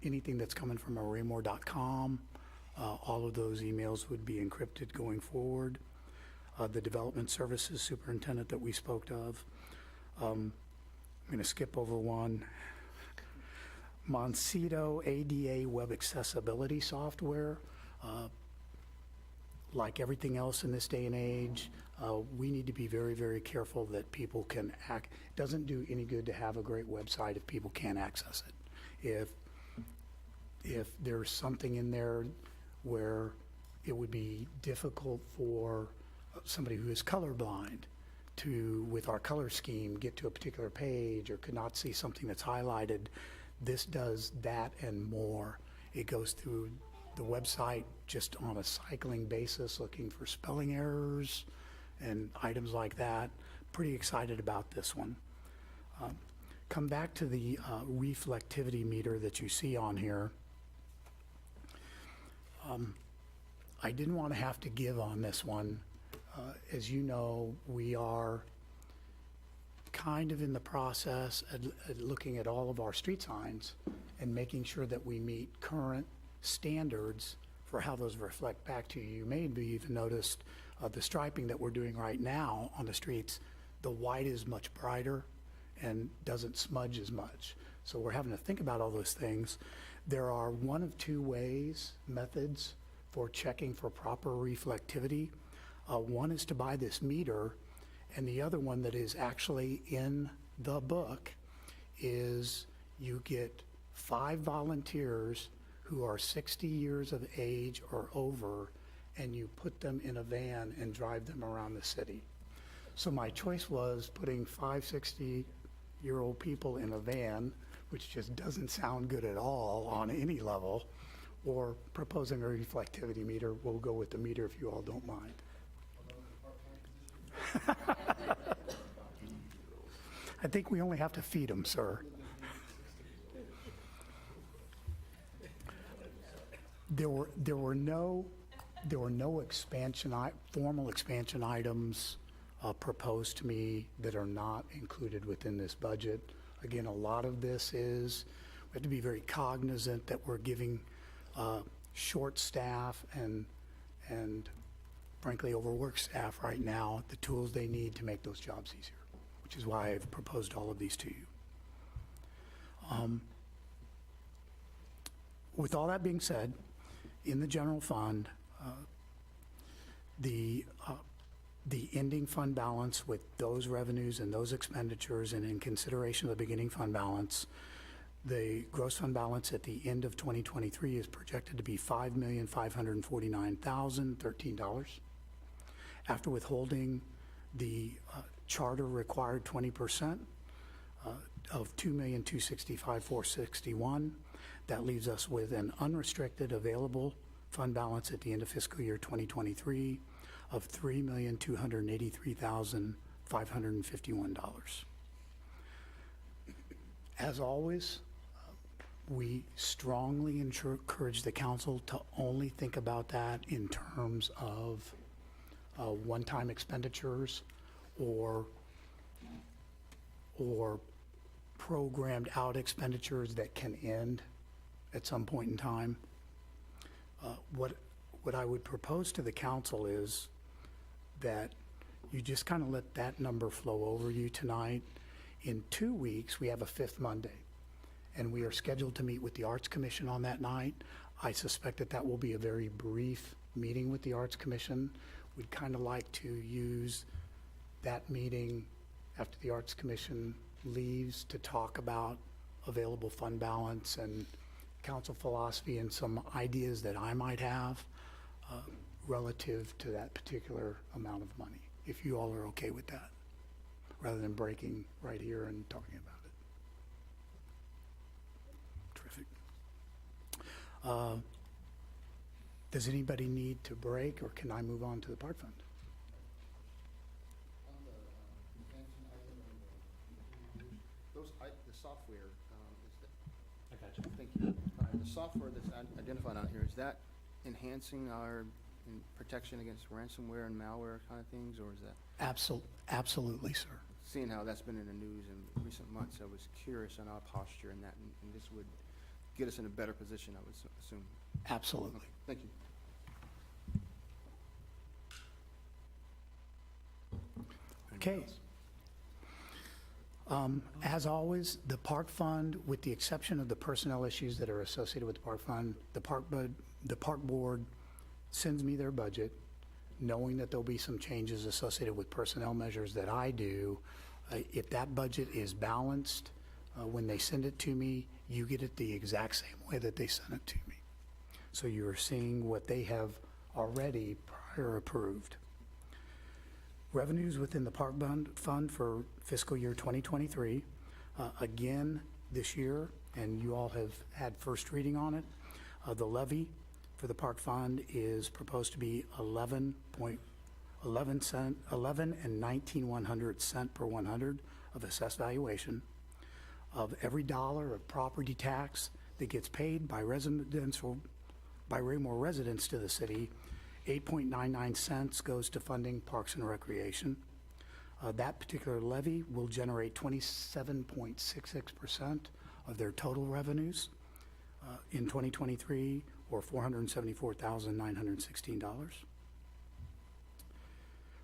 A: anything that's coming from Raymore.com. All of those emails would be encrypted going forward. The development services superintendent that we spoke of. I'm going to skip over one. Moncito ADA web accessibility software. Like everything else in this day and age, we need to be very, very careful that people can it doesn't do any good to have a great website if people can't access it. If there's something in there where it would be difficult for somebody who is colorblind to, with our color scheme, get to a particular page or could not see something that's highlighted, this does that and more. It goes through the website just on a cycling basis, looking for spelling errors and items like that. Pretty excited about this one. Come back to the reflectivity meter that you see on here. I didn't want to have to give on this one. As you know, we are kind of in the process at looking at all of our street signs and making sure that we meet current standards for how those reflect back to you. You may have even noticed the striping that we're doing right now on the streets. The white is much brighter and doesn't smudge as much. So we're having to think about all those things. There are one of two methods for checking for proper reflectivity. One is to buy this meter, and the other one that is actually in the book is you get 5 volunteers who are 60 years of age or over, and you put them in a van and drive them around the city. So my choice was putting 5 60-year-old people in a van, which just doesn't sound good at all on any level, or proposing a reflectivity meter. We'll go with the meter if you all don't mind. I think we only have to feed them, sir. There were no There were no formal expansion items proposed to me that are not included within this budget. Again, a lot of this is, we have to be very cognizant that we're giving short staff and frankly overworked staff right now the tools they need to make those jobs easier, which is why I've proposed all of these to you. With all that being said, in the general fund, the ending fund balance with those revenues and those expenditures, and in consideration of the beginning fund balance, the gross fund balance at the end of 2023 is projected to be $5,549,013. After withholding the charter required 20% of $2,265,461, that leaves us with an unrestricted available fund balance at the end of fiscal year 2023 of $3,283,551. As always, we strongly encourage the council to only think about that in terms of one-time expenditures or programmed out expenditures that can end at some point in time. What I would propose to the council is that you just kind of let that number flow over you tonight. In 2 weeks, we have a fifth Monday, and we are scheduled to meet with the Arts Commission on that night. I suspect that that will be a very brief meeting with the Arts Commission. We'd kind of like to use that meeting after the Arts Commission leaves to talk about available fund balance and council philosophy and some ideas that I might have relative to that particular amount of money, if you all are okay with that, rather than breaking right here and talking about it. Terrific. Does anybody need to break, or can I move on to the park fund?
E: On the retention item and the software, is that? I got you. Thank you. The software that's identified on here, is that enhancing our protection against ransomware and malware kind of things, or is that?
A: Absolutely, sir.
E: Seeing how that's been in the news in recent months, I was curious on our posture in that, and this would get us in a better position, I would assume.
A: Absolutely.
E: Okay, thank you.
A: Okay. As always, the park fund, with the exception of the personnel issues that are associated with the park fund, the park board sends me their budget, knowing that there'll be some changes associated with personnel measures that I do. If that budget is balanced, when they send it to me, you get it the exact same way that they sent it to me. So you're seeing what they have already prior approved. Revenues within the park fund for fiscal year 2023, again, this year, and you all have had first reading on it, the levy for the park fund is proposed to be 11 and 19/100 cent per 100 of assessed valuation. Of every dollar of property tax that gets paid by Raymore residents to the city, 8.99 cents goes to funding Parks and Recreation. That particular levy will generate 27.66% of their total revenues in 2023, or $474,916.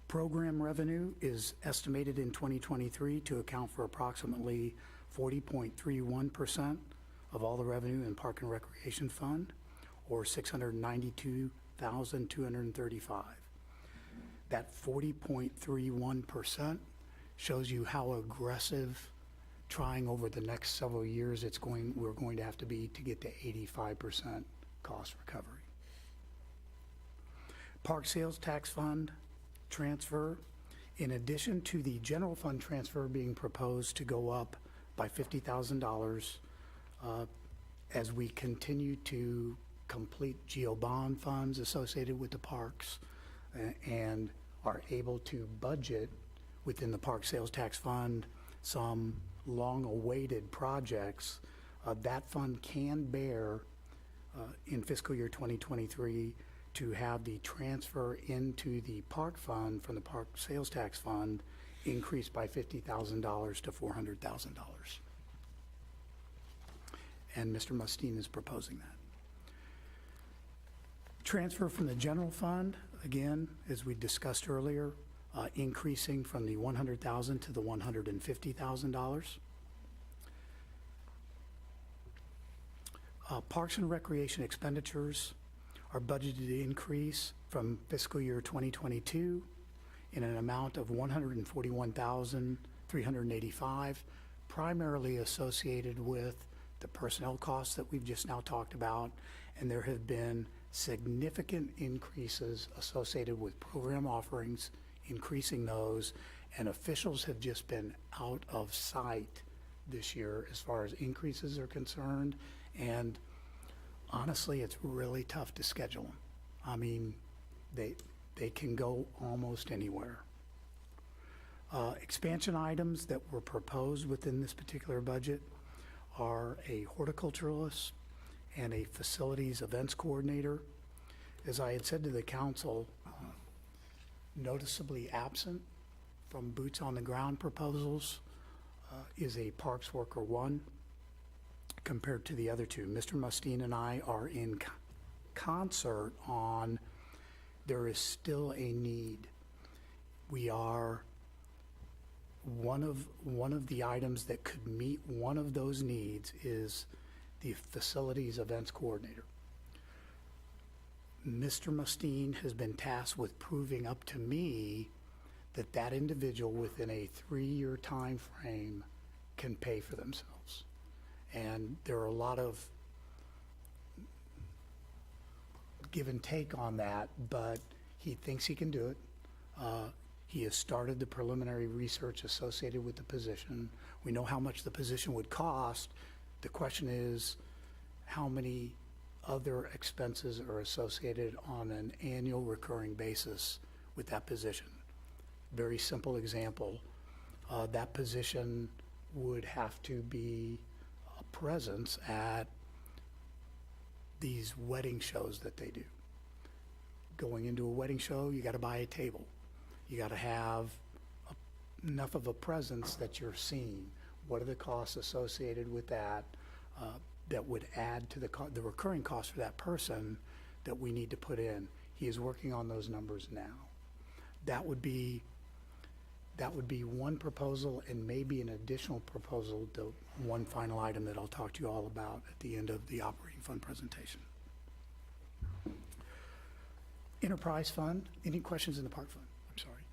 A: Program revenue is estimated in 2023 to account for approximately 40.31% of all the revenue in Park and Recreation Fund, or $692,235. That 40.31% shows you how aggressive trying over the next several years we're going to have to be to get to 85% cost recovery. Park Sales Tax Fund transfer, in addition to the general fund transfer being proposed to go up by $50,000 as we continue to complete GO bond funds associated with the parks and are able to budget within the Park Sales Tax Fund some long-awaited projects. That fund can bear in fiscal year 2023 to have the transfer into the park fund from the park sales tax fund increased by $50,000 to $400,000. And Mr. Mustine is proposing that. Transfer from the general fund, again, as we discussed earlier, increasing from the $100,000 to the $150,000. Parks and Recreation expenditures are budgeted to increase from fiscal year 2022 in an amount of $141,385, primarily associated with the personnel costs that we've just now talked about, and there have been significant increases associated with program offerings, increasing those, and officials have just been out of sight this year as far as increases are concerned, and honestly, it's really tough to schedule them. I mean, they can go almost anywhere. Expansion items that were proposed within this particular budget are a horticulturalist and a facilities events coordinator. As I had said to the council, noticeably absent from boots on the ground proposals is a Parks Worker 1 compared to the other two. Mr. Mustine and I are in concert on there is still a need. We are one of the items that could meet one of those needs is the facilities events coordinator. Mr. Mustine has been tasked with proving up to me that that individual within a 3-year time frame can pay for themselves. And there are a lot of give and take on that, but he thinks he can do it. He has started the preliminary research associated with the position. We know how much the position would cost. The question is, how many other expenses are associated on an annual recurring basis with that position? Very simple example. That position would have to be a presence at these wedding shows that they do. Going into a wedding show, you got to buy a table. You got to have enough of a presence that you're seen. What are the costs associated with that that would add to the recurring cost for that person that we need to put in? He is working on those numbers now. That would be one proposal and maybe an additional proposal to one final item that I'll talk to you all about at the end of the operating fund presentation. Enterprise fund, any questions in the park fund? I'm sorry.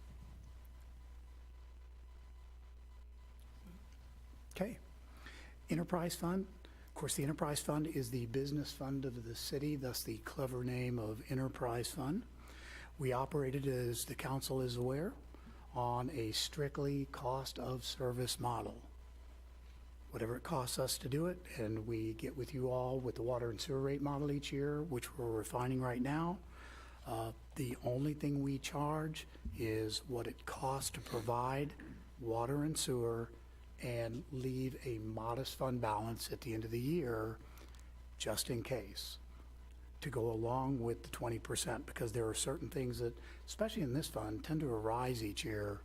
A: Okay. Enterprise fund, of course, the enterprise fund is the business fund of the city, thus the clever name of enterprise fund. We operated, as the council is aware, on a strictly cost of service model. Whatever it costs us to do it, and we get with you all with the water and sewer rate model each year, which we're refining right now. The only thing we charge is what it costs to provide water and sewer and leave a modest fund balance at the end of the year, just in case, to go along with the 20%, because there are certain things that, especially in this fund, tend to arise each year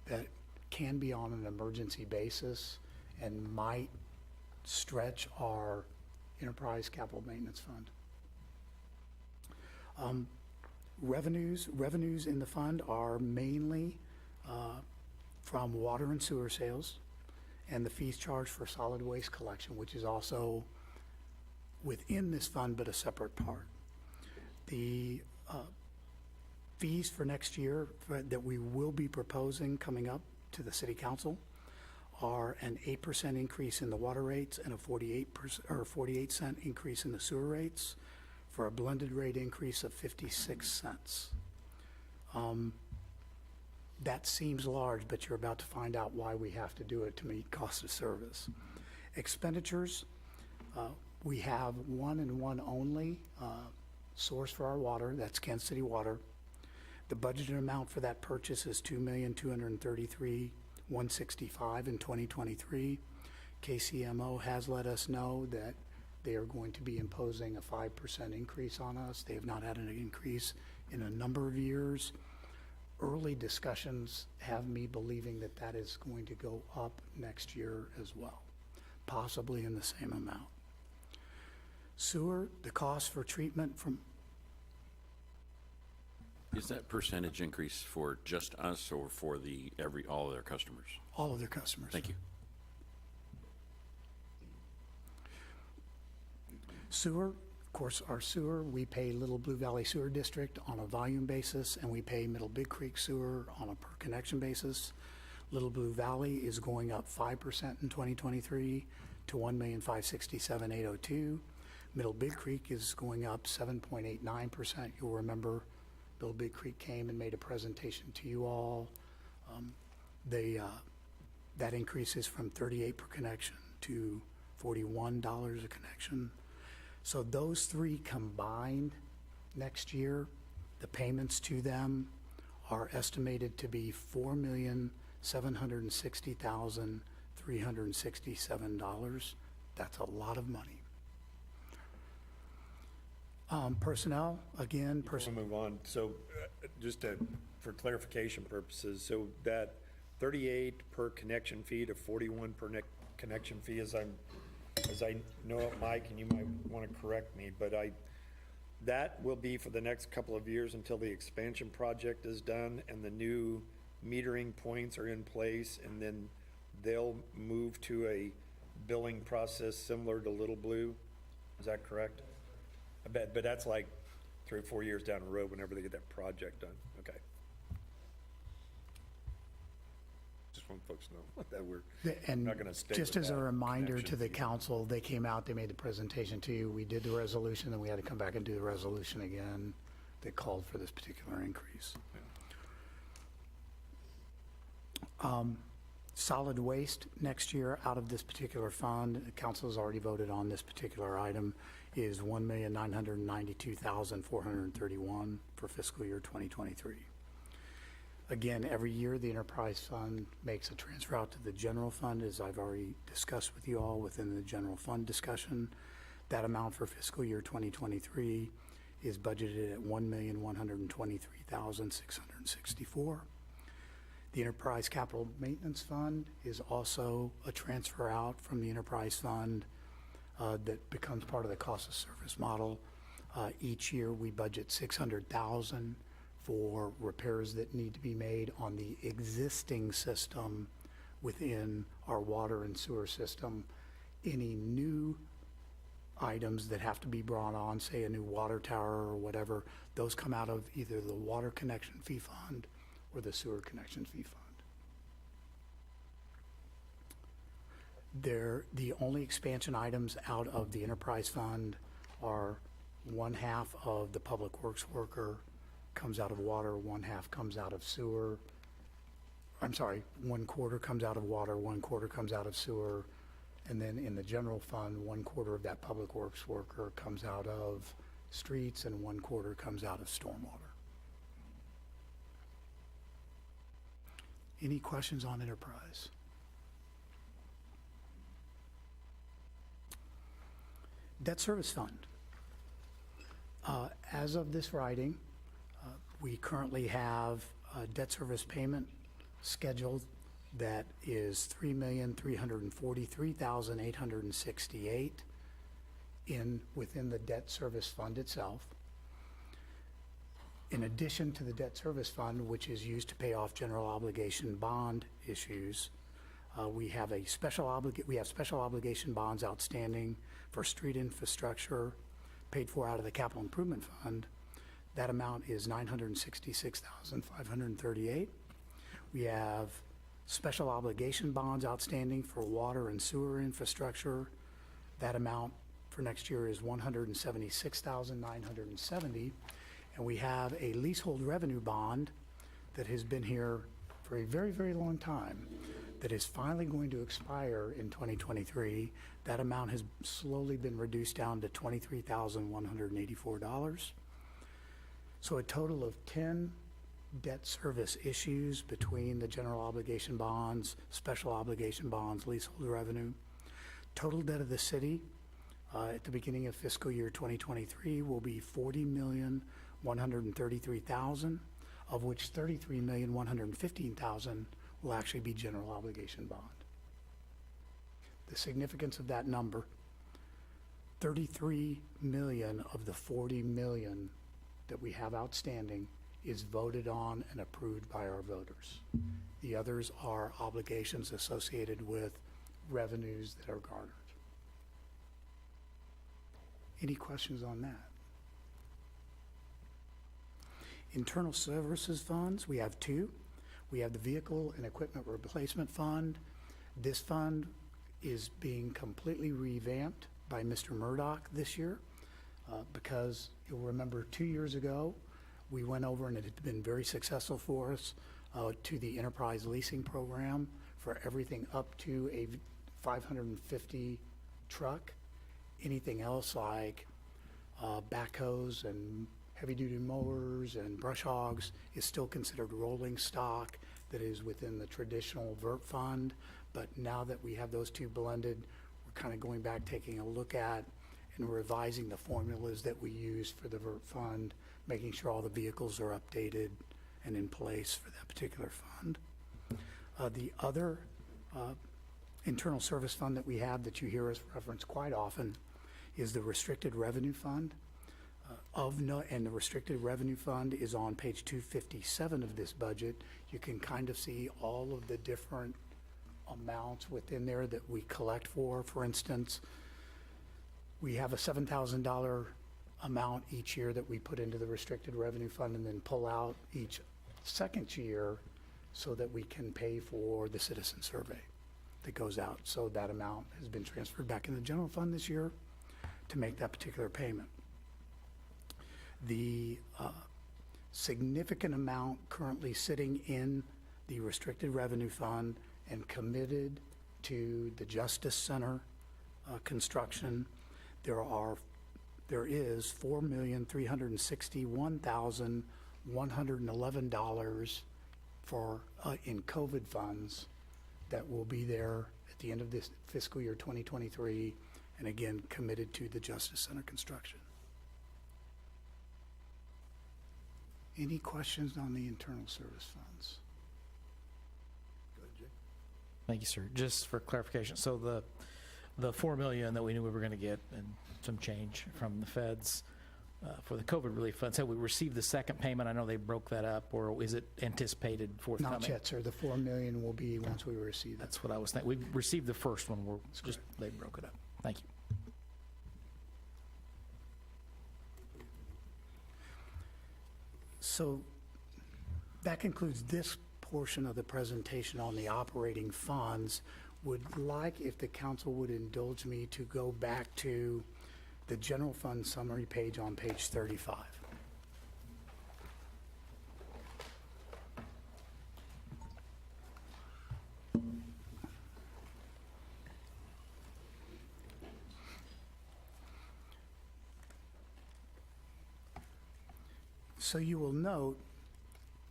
A: that can be on an emergency basis and might stretch our enterprise capital maintenance fund. Revenues in the fund are mainly from water and sewer sales and the fees charged for solid waste collection, which is also within this fund but a separate part. The fees for next year that we will be proposing coming up to the City Council are an 8% increase in the water rates and a 48-cent increase in the sewer rates, for a blended rate increase of 56 cents. That seems large, but you're about to find out why we have to do it to meet cost of service. Expenditures, we have one and one only source for our water, that's Kansas City Water. The budgeted amount for that purchase is $2,233,165 in 2023. KCMO has let us know that They are going to be imposing a 5% increase on us. They have not had an increase in a number of years. Early discussions have me believing that that is going to go up next year as well, possibly in the same amount. Sewer, the cost for treatment from,
I: Is that percentage increase for just us or for all of their customers?
A: all of their customers.
I: Thank you.
A: Sewer, of course, our sewer, we pay Little Blue Valley Sewer District on a volume basis, and we pay Middle Big Creek Sewer on a per connection basis. Little Blue Valley is going up 5% in 2023 to $1,567,802. Middle Big Creek is going up 7.89%. You'll remember Middle Big Creek came and made a presentation to you all. That increase is from 38 per connection to $41 a connection. So those three combined next year, the payments to them are estimated to be $4,760,367. That's a lot of money. Personnel, again,
D: Before we move on, so for clarification purposes, so that 38 per connection fee to 41 per connection fee, as I know it, Mike, and you might want to correct me, but that will be for the next couple of years until the expansion project is done and the new metering points are in place, and then they'll move to a billing process similar to Little Blue. Is that correct? I bet, but that's like 3 or 4 years down the road whenever they get that project done. Okay. Just want folks to know that we're
A: and
D: not going to stay
A: just
D: with
A: as a
D: that
A: reminder
D: connection
A: to the
D: fee.
A: council, they came out, they made the presentation to you, we did the resolution, then we had to come back and do the resolution again that called for this particular increase. Solid waste next year out of this particular fund, the council has already voted on this particular item, is $1,992,431 for fiscal year 2023. Again, every year, the enterprise fund makes a transfer out to the general fund, as I've already discussed with you all within the general fund discussion. That amount for fiscal year 2023 is budgeted at $1,123,664. The enterprise capital maintenance fund is also a transfer out from the enterprise fund that becomes part of the cost of service model. Each year, we budget $600,000 for repairs that need to be made on the existing system within our water and sewer system. Any new items that have to be brought on, say a new water tower or whatever, those come out of either the water connection fee fund or the sewer connection fee fund. The only expansion items out of the enterprise fund are 1/2 of the public works worker comes out of water, 1/2 comes out of sewer. I'm sorry, 1/4 comes out of water, 1/4 comes out of sewer. And then in the general fund, 1/4 of that public works worker comes out of streets and 1/4 comes out of stormwater. Any questions on enterprise? Debt service fund. As of this writing, we currently have a debt service payment scheduled that is $3,343,868 within the debt service fund itself. In addition to the debt service fund, which is used to pay off general obligation bond issues, we have special obligation bonds outstanding for street infrastructure paid for out of the capital improvement fund. That amount is $966,538. We have special obligation bonds outstanding for water and sewer infrastructure. That amount for next year is $176,970. And we have a leasehold revenue bond that has been here for a very, very long time that is finally going to expire in 2023. That amount has slowly been reduced down to $23,184. So a total of 10 debt service issues between the general obligation bonds, special obligation bonds, leasehold revenue. Total debt of the city at the beginning of fiscal year 2023 will be $40,133,000, of which $33,115,000 will actually be general obligation bond. The significance of that number, 33 million of the 40 million that we have outstanding is voted on and approved by our voters. The others are obligations associated with revenues that are garnered. Any questions on that? Internal services funds, we have two. We have the Vehicle and Equipment Replacement Fund. This fund is being completely revamped by Mr. Murdoch this year because you'll remember 2 years ago, we went over and it had been very successful for us to the enterprise leasing program for everything up to a 550 truck. Anything else like backhoes and heavy-duty mowers and brush hogs is still considered rolling stock that is within the traditional VERT fund. But now that we have those two blended, we're kind of going back, taking a look at and revising the formulas that we use for the VERT fund, making sure all the vehicles are updated and in place for that particular fund. The other internal service fund that we have that you hear us reference quite often is the Restricted Revenue Fund. And the Restricted Revenue Fund is on page 257 of this budget. You can kind of see all of the different amounts within there that we collect for. For instance, we have a $7,000 amount each year that we put into the Restricted Revenue Fund and then pull out each second year so that we can pay for the citizen survey that goes out. So that amount has been transferred back in the general fund this year to make that particular payment. The significant amount currently sitting in the Restricted Revenue Fund and committed to the Justice Center construction, there is $4,361,111 for in COVID funds that will be there at the end of this fiscal year 2023, and again committed to the Justice Center construction. Any questions on the internal service funds?
D: Go ahead, Jay.
B: Thank you, sir. Just for clarification, so the 4 million that we knew we were going to get and some change from the feds for the COVID relief fund, so we received the second payment. I know they broke that up, or is it anticipated forthcoming?
A: Not yet, sir. The 4 million will be once we receive it.
B: That's what I was thinking. We received the first one. They broke it up. Thank you.
A: So that concludes this portion of the presentation on the operating funds. Would like, if the council would indulge me, to go back to the general fund summary page on page 35. So you will note,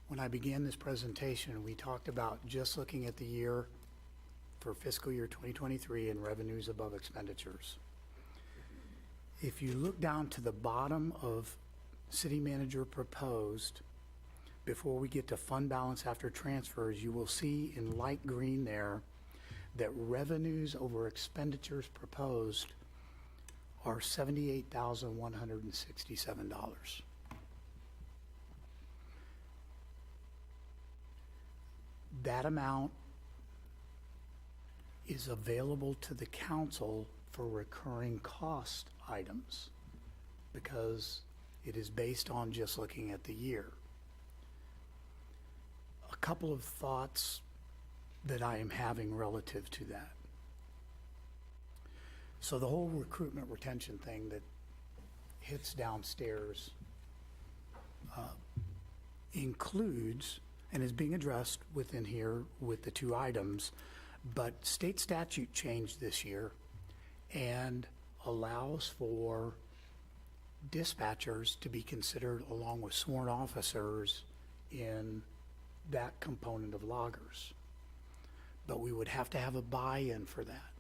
A: when I began this presentation, we talked about just looking at the year for fiscal year 2023 and revenues above expenditures. If you look down to the bottom of city manager proposed, before we get to fund balance after transfers, you will see in light green there that revenues over expenditures proposed are $78,167. That amount is available to the council for recurring cost items because it is based on just looking at the year. A couple of thoughts that I am having relative to that. So the whole recruitment retention thing that hits downstairs includes and is being addressed within here with the two items, but state statute changed this year and allows for dispatchers to be considered along with sworn officers in that component of loggers. But we would have to have a buy-in for that.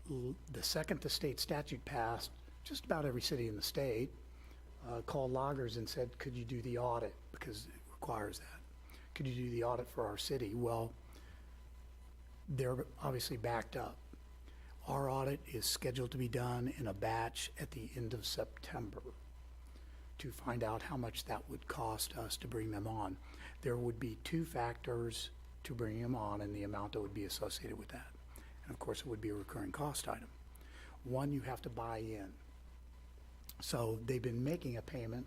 A: the second the state statute passed, just about every city in the state called loggers and said, could you do the audit? Because it requires that. Could you do the audit for our city? Well, they're obviously backed up. Our audit is scheduled to be done in a batch at the end of September to find out how much that would cost us to bring them on. There would be 2 factors to bring them on and the amount that would be associated with that. And of course, it would be a recurring cost item. One, you have to buy in. So they've been making a payment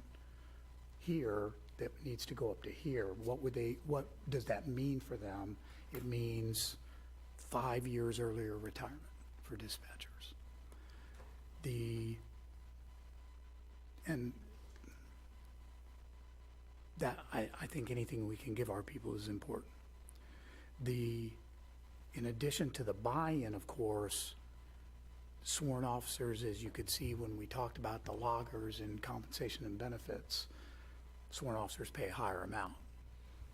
A: here that needs to go up to here. What does that mean for them? It means 5 years earlier retirement for dispatchers. And that, I think anything we can give our people is important. In addition to the buy-in, of course, sworn officers, as you could see when we talked about the loggers and compensation and benefits, sworn officers pay a higher amount,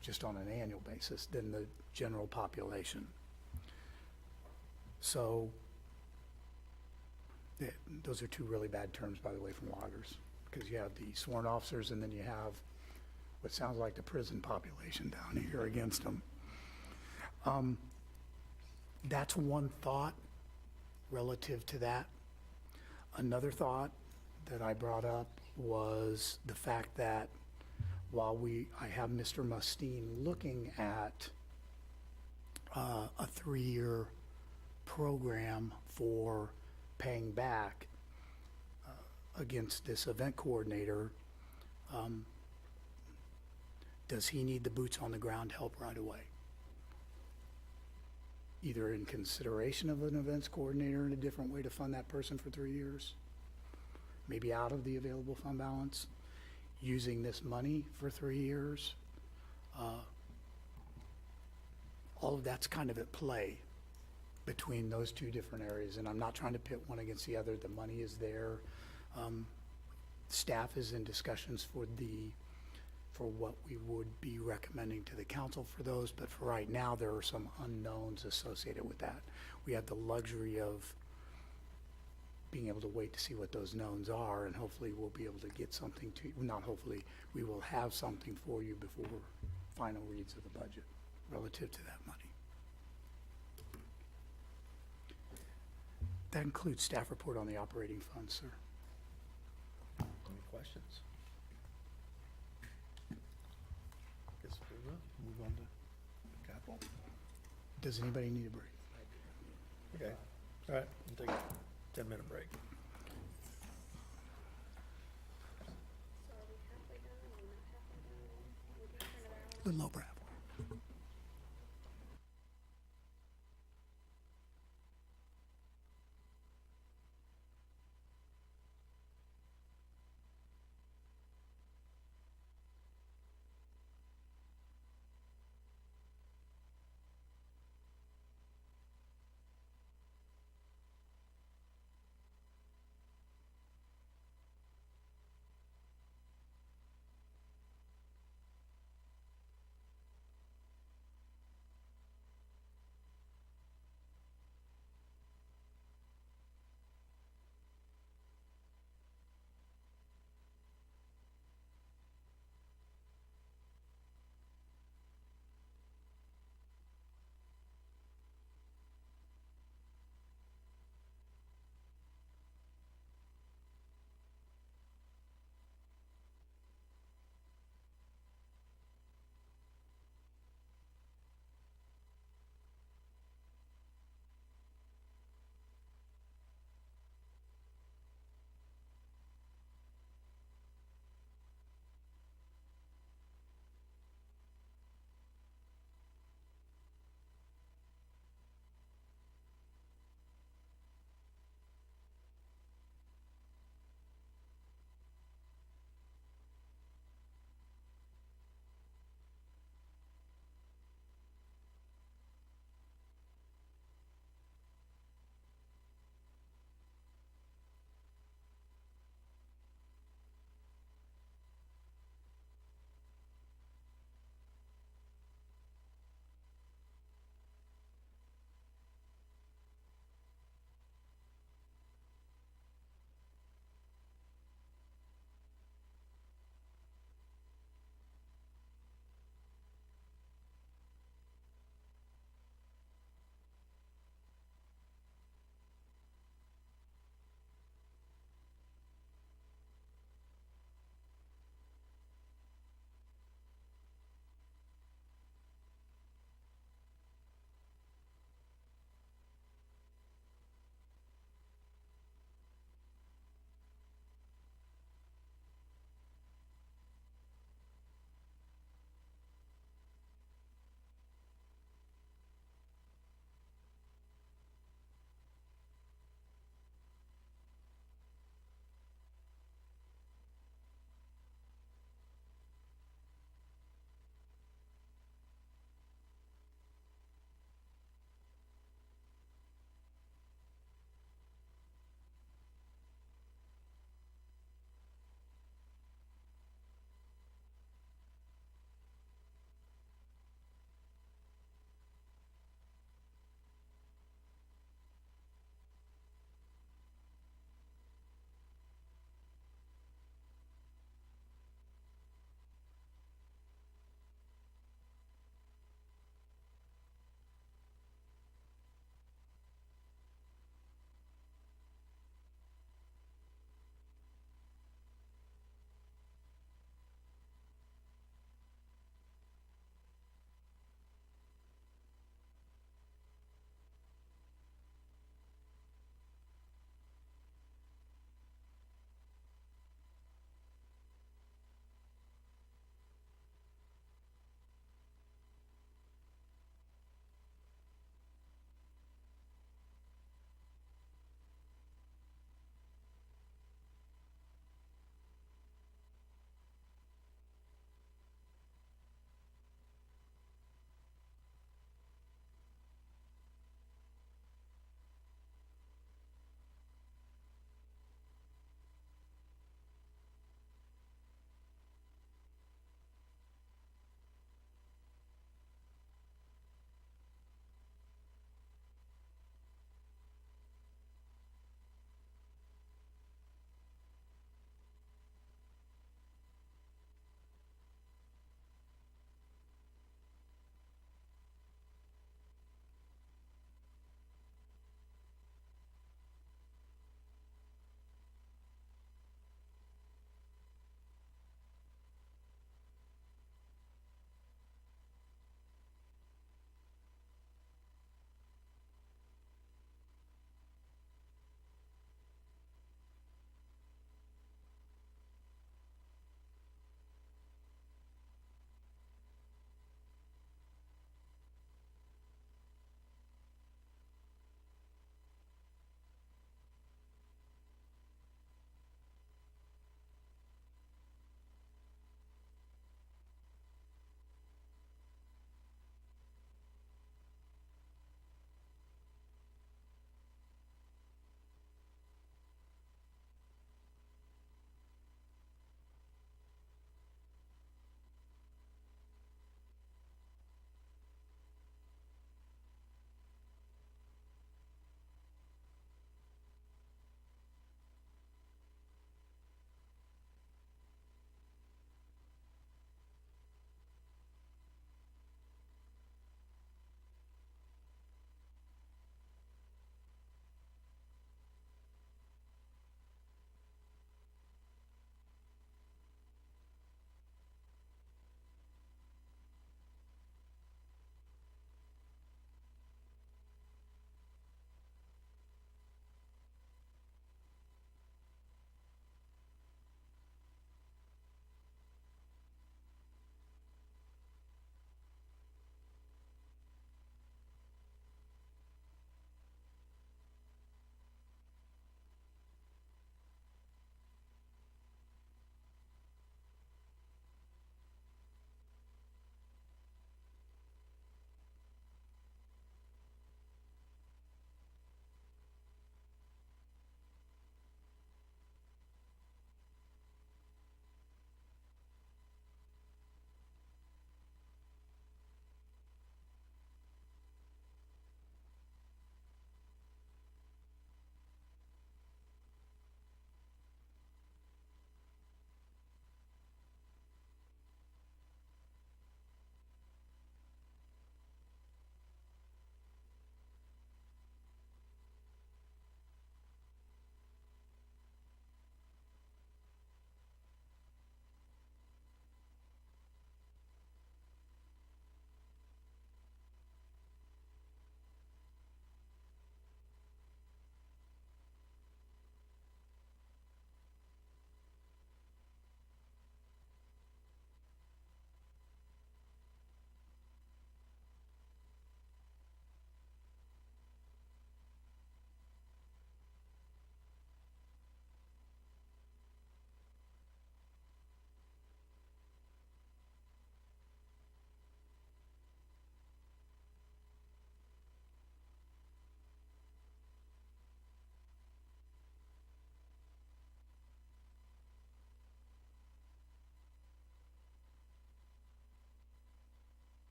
A: just on an annual basis, than the general population. So, those are 2 really bad terms, by the way, from loggers, because you have the sworn officers and then you have what sounds like the prison population down here against them. That's one thought relative to that. Another thought that I brought up was the fact that while I have Mr. Mustine looking at a 3-year program for paying back against this event coordinator, does he need the boots on the ground help right away? Either in consideration of an events coordinator and a different way to fund that person for 3 years, maybe out of the available fund balance, using this money for 3 years. All of that's kind of at play between those 2 different areas, and I'm not trying to pit one against the other. The money is there. Staff is in discussions for what we would be recommending to the council for those, but for right now, there are some unknowns associated with that. We have the luxury of being able to wait to see what those knowns are, and hopefully we'll be able to get something to, not hopefully, we will have something for you before final reads of the budget relative to that money. That includes staff report on the operating fund, sir.
D: Any questions? Guess we will move on to capital.
A: Does anybody need a break?
D: Okay, all right, we'll take a 10-minute break.
A: Little over half.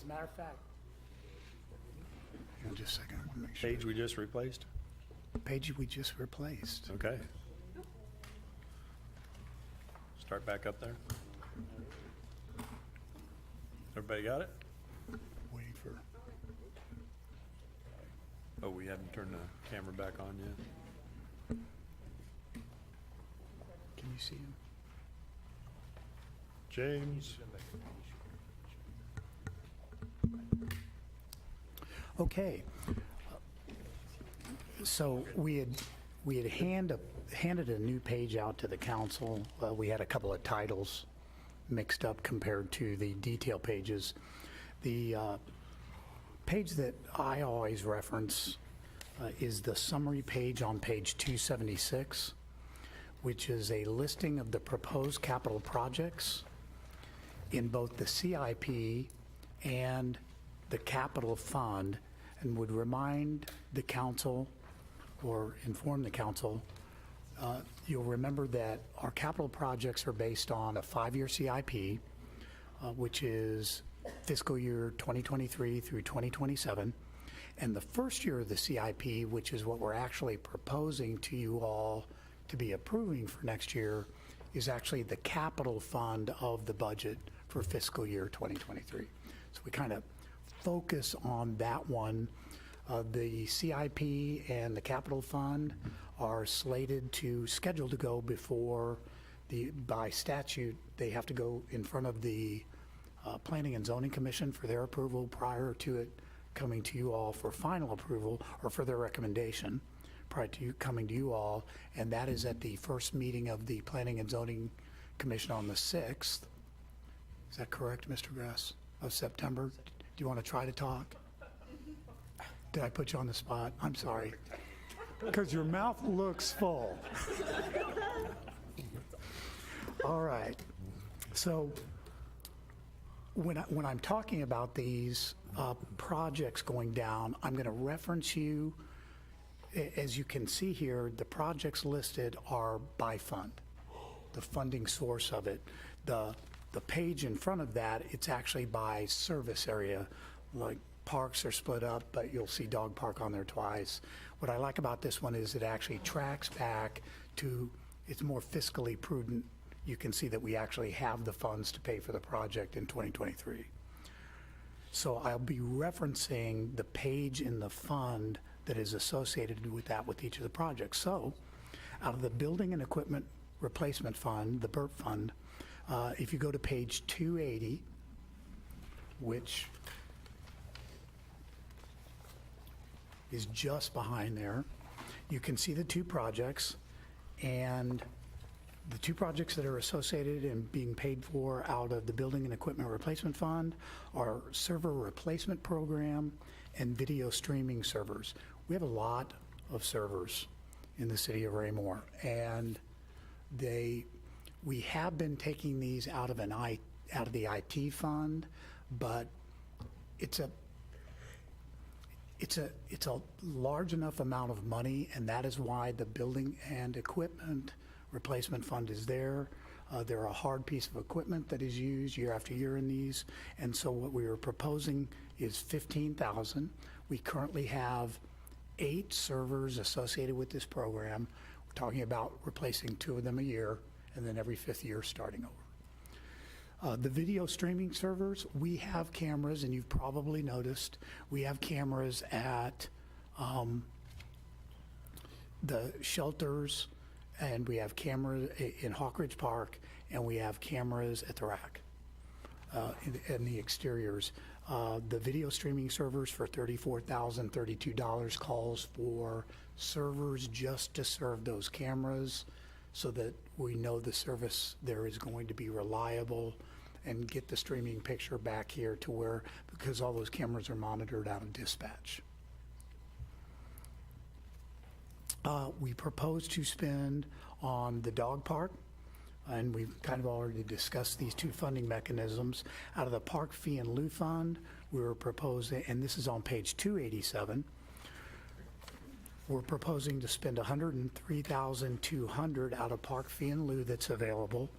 A: a matter of fact, hang on just a second, I want to make sure.
D: Page we just replaced?
A: Page we just replaced.
D: Okay. Start back up there. Everybody got it?
A: Waiting for,
D: Oh, we haven't turned the camera back on yet.
A: can you see him?
D: James?
A: Okay. So we had handed a new page out to the council. We had a couple of titles mixed up compared to the detail pages. The page that I always reference is the summary page on page 276, which is a listing of the proposed capital projects in both the CIP and the capital fund, and would remind the council or inform the council, you'll remember that our capital projects are based on a 5-year CIP, which is fiscal year 2023 through 2027. And the first year of the CIP, which is what we're actually proposing to you all to be approving for next year, is actually the capital fund of the budget for fiscal year 2023. So we kind of focus on that one. The CIP and the capital fund are scheduled to go before by statute, they have to go in front of the Planning and Zoning Commission for their approval prior to it coming to you all for final approval or for their recommendation prior to coming to you all. And that is at the first meeting of the Planning and Zoning Commission on the 6th. Is that correct, Mr. Grass? Of September? Do you want to try to talk? Did I put you on the spot? I'm sorry. Because your mouth looks full. All right. So when I'm talking about these projects going down, I'm going to reference you. As you can see here, the projects listed are by fund, the funding source of it. The page in front of that, it's actually by service area. Like parks are split up, but you'll see dog park on there twice. What I like about this one is it actually tracks back to, it's more fiscally prudent. You can see that we actually have the funds to pay for the project in 2023. So I'll be referencing the page in the fund that is associated with that with each of the projects. So out of the Building and Equipment Replacement Fund, the BERT fund, if you go to page 280, which is just behind there, you can see the two projects, and the two projects that are associated and being paid for out of the Building and Equipment Replacement Fund are server replacement program and video streaming servers. We have a lot of servers in the city of Raymore, and we have been taking these out of the IT fund, but it's a large enough amount of money, and that is why the Building and Equipment Replacement Fund is there. They're a hard piece of equipment that is used year after year in these, and so what we are proposing is $15,000. We currently have 8 servers associated with this program. We're talking about replacing 2 of them a year, and then every 5th year starting over. The video streaming servers, we have cameras, and you've probably noticed, we have cameras at the shelters, and we have cameras in Hawk Ridge Park, and we have cameras at the rack in the exteriors. The video streaming servers for $34,032 calls for servers just to serve those cameras so that we know the service there is going to be reliable and get the streaming picture back here to where, because all those cameras are monitored out of dispatch. We propose to spend on the dog park, and we've kind of already discussed these 2 funding mechanisms. Out of the Park Fee and Lieu Fund, we were proposing, and this is on page 287, we're proposing to spend $103,200 out of Park Fee and Lieu that's available.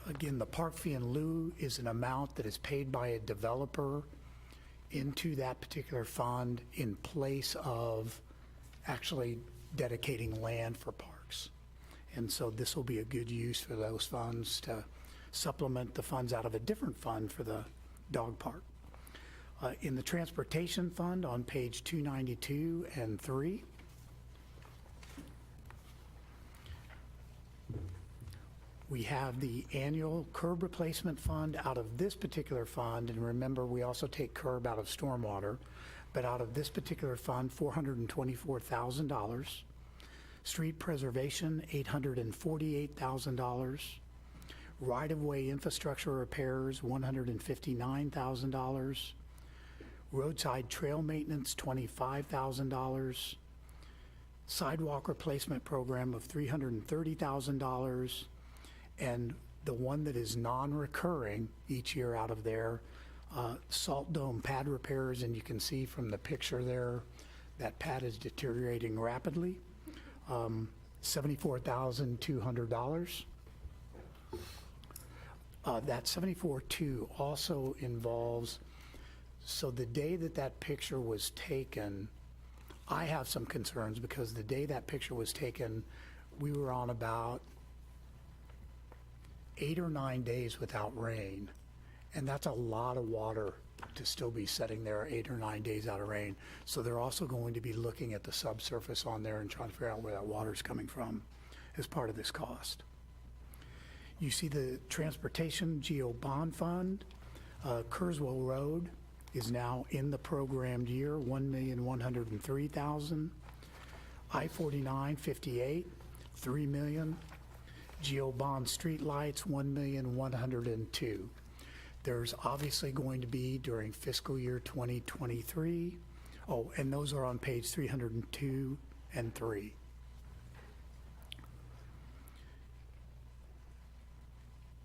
A: Again, the park fee in lieu is an amount that is paid by a developer into that particular fund in place of actually dedicating land for parks. And so this will be a good use for those funds to supplement the funds out of a different fund for the dog park. In the transportation fund on page 292 and 3, we have the annual curb replacement fund out of this particular fund, and remember, we also take curb out of stormwater, but out of this particular fund, $424,000. Street preservation, $848,000. Right-of-way infrastructure repairs, $159,000. Roadside trail maintenance, $25,000. Sidewalk replacement program of $330,000. And the one that is non-recurring each year out of there, salt dome pad repairs, and you can see from the picture there, that pad is deteriorating rapidly. $74,200. That $74,200 also involves, so the day that that picture was taken, I have some concerns because the day that picture was taken, we were on about 8 or 9 days without rain. And that's a lot of water to still be sitting there 8 or 9 days out of rain. So they're also going to be looking at the subsurface on there and trying to figure out where that water's coming from as part of this cost. You see the Transportation Geo Bond Fund. Kurzwell Road is now in the programmed year, $1,103,000. I-49, 58, $3 million. Geo Bond streetlights, $1,102,000. There's obviously going to be during fiscal year 2023. Oh, and those are on page 302 and 3.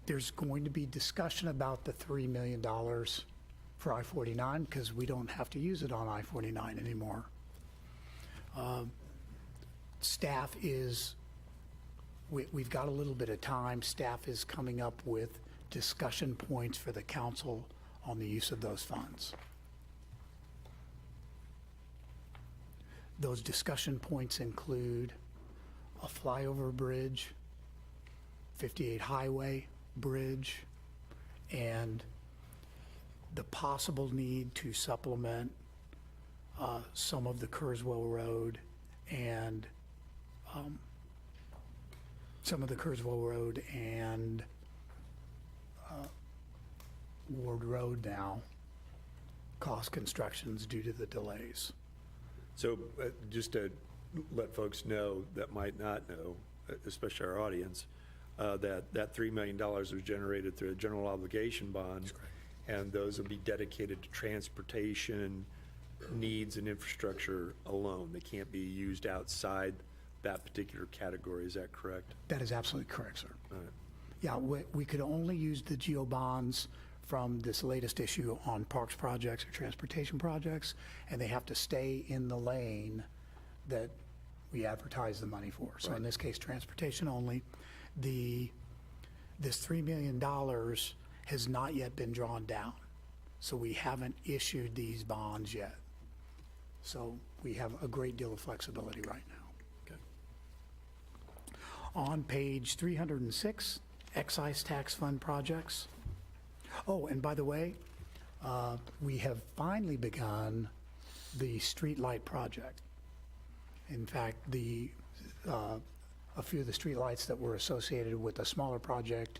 A: There's going to be discussion about the $3 million for I-49 because we don't have to use it on I-49 anymore. Staff is, we've got a little bit of time. Staff is coming up with discussion points for the council on the use of those funds. Those discussion points include a flyover bridge, 58 Highway Bridge, and the possible need to supplement some of the Kurzwell Road and Ward Road now, cost constructions due to the delays.
D: So just to let folks know that might not know, especially our audience, that $3 million was generated through a general obligation bond, and those will be dedicated to transportation needs and infrastructure alone. They can't be used outside that particular category. Is that correct?
A: That is absolutely correct, sir.
D: All right.
A: Yeah, we could only use the GEO bonds from this latest issue on parks projects or transportation projects, and they have to stay in the lane that we advertise the money for. So in this case, transportation only. This $3 million has not yet been drawn down, so we haven't issued these bonds yet. So we have a great deal of flexibility right now.
D: Okay.
A: On page 306, excise tax fund projects. Oh, and by the way, we have finally begun the streetlight project. In fact, a few of the streetlights that were associated with a smaller project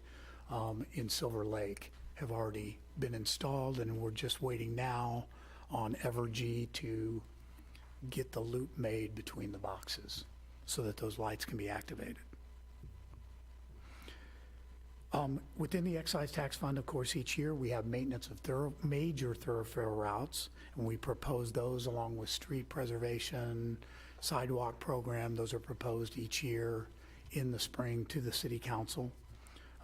A: in Silver Lake have already been installed, and we're just waiting now on Evergy to get the loop made between the boxes so that those lights can be activated. Within the excise tax fund, of course, each year we have maintenance of major thoroughfare routes, and we propose those along with street preservation, sidewalk program. Those are proposed each year in the spring to the city council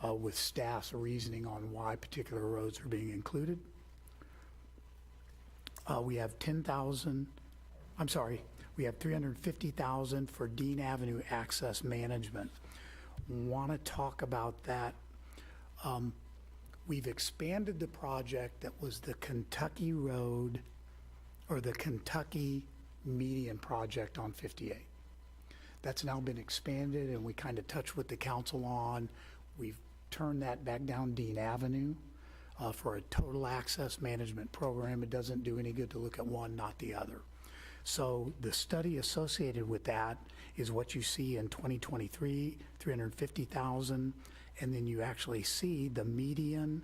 A: with staff's reasoning on why particular roads are being included. We have $350,000 for Dean Avenue access management. Want to talk about that We've expanded the project that was the Kentucky Road, or the Kentucky Median Project on 58. That's now been expanded, and we kind of touched with the council on. We've turned that back down Dean Avenue for a total access management program. It doesn't do any good to look at one, not the other. So the study associated with that is what you see in 2023, 350,000, and then you actually see the median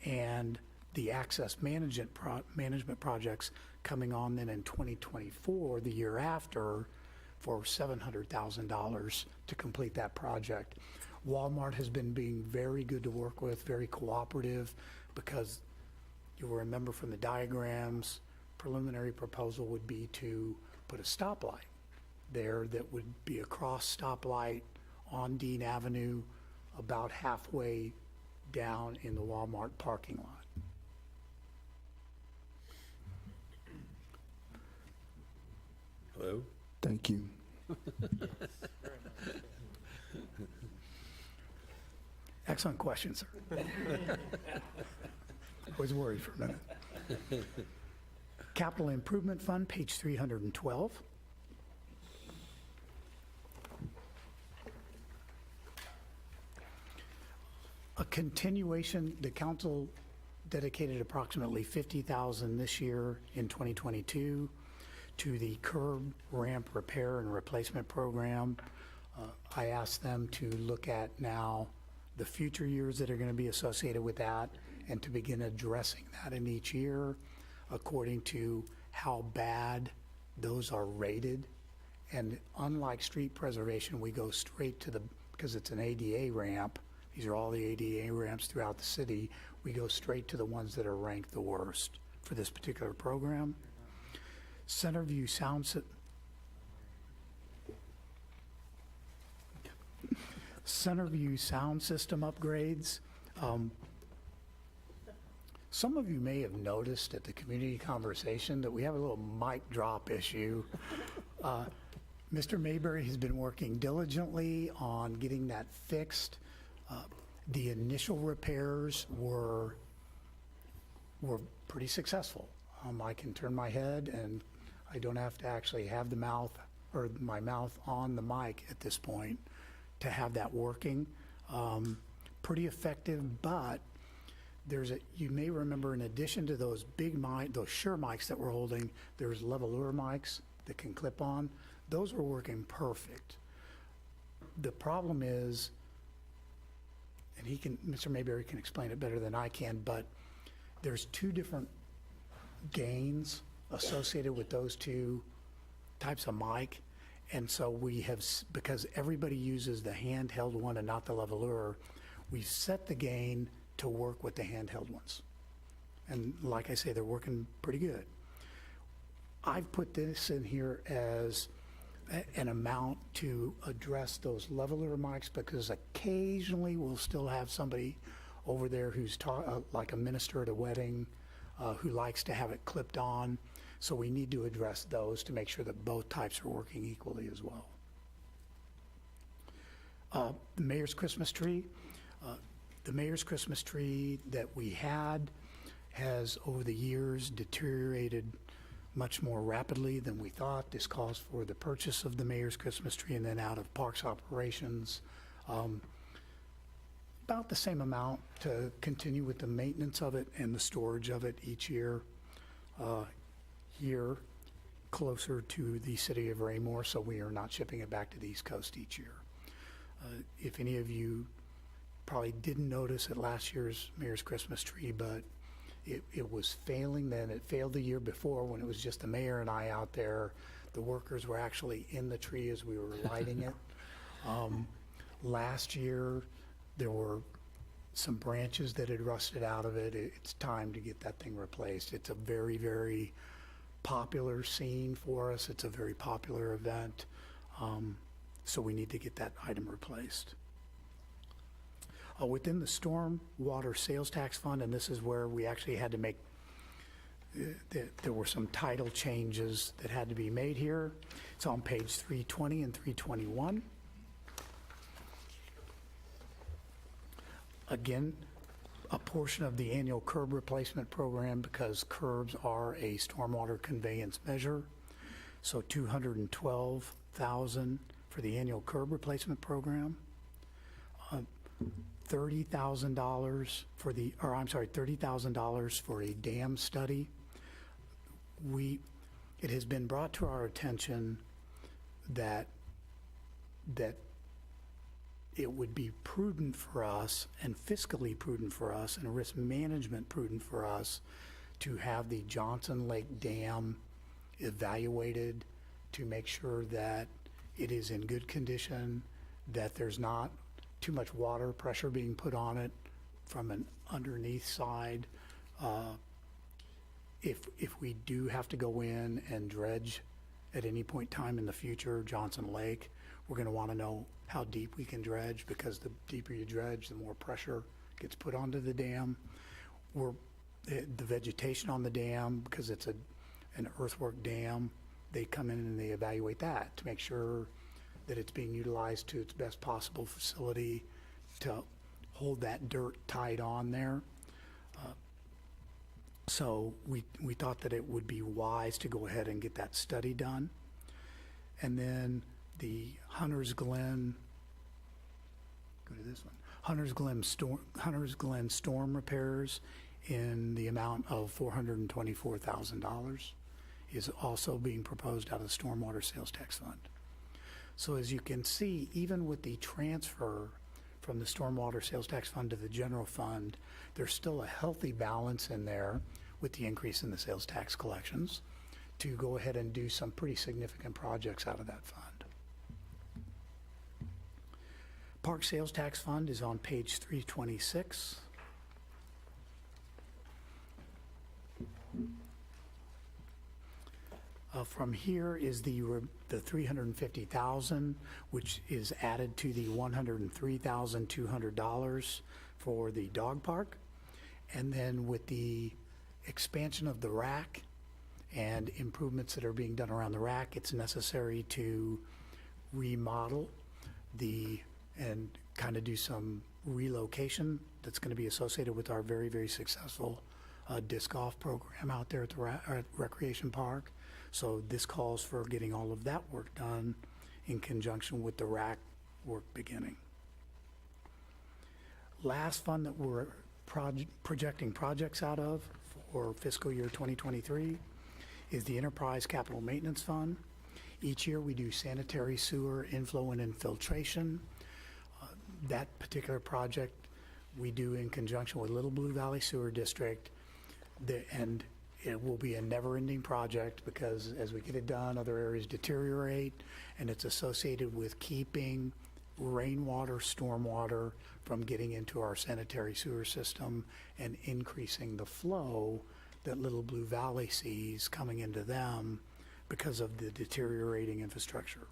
A: and the access management projects coming on then in 2024, the year after, for $700,000 to complete that project. Walmart has been being very good to work with, very cooperative, because you'll remember from the diagrams, preliminary proposal would be to put a stoplight there that would be a cross stoplight on Dean Avenue about halfway down in the Walmart parking lot.
D: Hello?
J: Thank you.
A: Excellent question, sir. I was worried for a minute. Capital Improvement Fund, page 312. A continuation, the council dedicated approximately $50,000 this year in 2022 to the curb ramp repair and replacement program. I asked them to look at now the future years that are going to be associated with that and to begin addressing that in each year according to how bad those are rated. And unlike street preservation, we go straight to because it's an ADA ramp, these are all the ADA ramps throughout the city, we go straight to the ones that are ranked the worst for this particular program. Centerview Sound System upgrades. Some of you may have noticed at the community conversation that we have a little mic drop issue. Mr. Mayberry has been working diligently on getting that fixed. The initial repairs were pretty successful. I can turn my head and I don't have to actually have my mouth on the mic at this point to have that working. Pretty effective, but you may remember, in addition to those those Shure mics that we're holding, there's Levolure mics that can clip on. Those are working perfect. The problem is, and Mr. Mayberry can explain it better than I can, but there's two different gains associated with those two types of mic. And so we have, because everybody uses the handheld one and not the Levolure, we've set the gain to work with the handheld ones. And like I say, they're working pretty good. I've put this in here as an amount to address those Levolure mics, because occasionally we'll still have somebody over there who's like a minister at a wedding who likes to have it clipped on. So we need to address those to make sure that both types are working equally as well. The Mayor's Christmas tree. The Mayor's Christmas tree that we had has over the years deteriorated much more rapidly than we thought. This calls for the purchase of the Mayor's Christmas tree and then out of Parks Operations. About the same amount to continue with the maintenance of it and the storage of it each year. Here, closer to the city of Raymore, so we are not shipping it back to the East Coast each year. If any of you probably didn't notice at last year's Mayor's Christmas tree, but it was failing then. It failed the year before when it was just the mayor and I out there. The workers were actually in the tree as we were lighting it. Last year, there were some branches that had rusted out of it. It's time to get that thing replaced. It's a very, very popular scene for us. It's a very popular event. So we need to get that item replaced. Within the storm water sales tax fund, and this is where we actually had to make, there were some title changes that had to be made here. It's on page 320 and 321. Again, a portion of the annual curb replacement program, because curbs are a stormwater conveyance measure. So $212,000 for the annual curb replacement program. $30,000 for $30,000 for a dam study. It has been brought to our attention that it would be prudent for us and fiscally prudent for us and risk management prudent for us to have the Johnson Lake Dam evaluated to make sure that it is in good condition, that there's not too much water pressure being put on it from an underneath side. If we do have to go in and dredge at any point in time in the future, Johnson Lake, we're going to want to know how deep we can dredge, because the deeper you dredge, the more pressure gets put onto the dam. The vegetation on the dam, because it's an earthwork dam, they come in and they evaluate that to make sure that it's being utilized to its best possible facility to hold that dirt tight on there. So we thought that it would be wise to go ahead and get that study done. And then the Hunters Glen, go to this one, Hunters Glen storm repairs in the amount of $424,000 is also being proposed out of the Stormwater Sales Tax Fund. So as you can see, even with the transfer from the Stormwater Sales Tax Fund to the general fund, there's still a healthy balance in there with the increase in the sales tax collections to go ahead and do some pretty significant projects out of that fund. Park Sales Tax Fund is on page 326. From here is the $350,000, which is added to the $103,200 for the dog park. And then with the expansion of the rack and improvements that are being done around the rack, it's necessary to remodel and kind of do some relocation that's going to be associated with our very, very successful disc golf program out there at the Recreation Park. So this calls for getting all of that work done in conjunction with the rack work beginning. Last fund that we're projecting projects out of for fiscal year 2023 is the Enterprise Capital Maintenance Fund. Each year we do sanitary sewer inflow and infiltration. That particular project we do in conjunction with Little Blue Valley Sewer District, and it will be a never-ending project because as we get it done, other areas deteriorate, and it's associated with keeping rainwater, stormwater from getting into our sanitary sewer system and increasing the flow that Little Blue Valley sees coming into them because of the deteriorating infrastructure.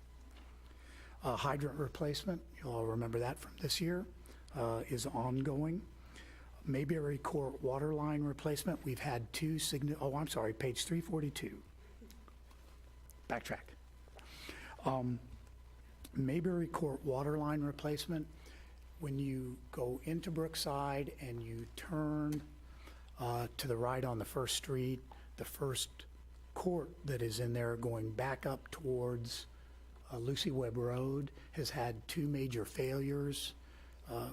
A: Hydrant replacement, you'll all remember that from this year, is ongoing. Mayberry Court water line replacement, we've had two page 342. Backtrack. Mayberry Court water line replacement, when you go into Brookside and you turn to the right on the first street, the first court that is in there going back up towards Lucy Webb Road has had two major failures.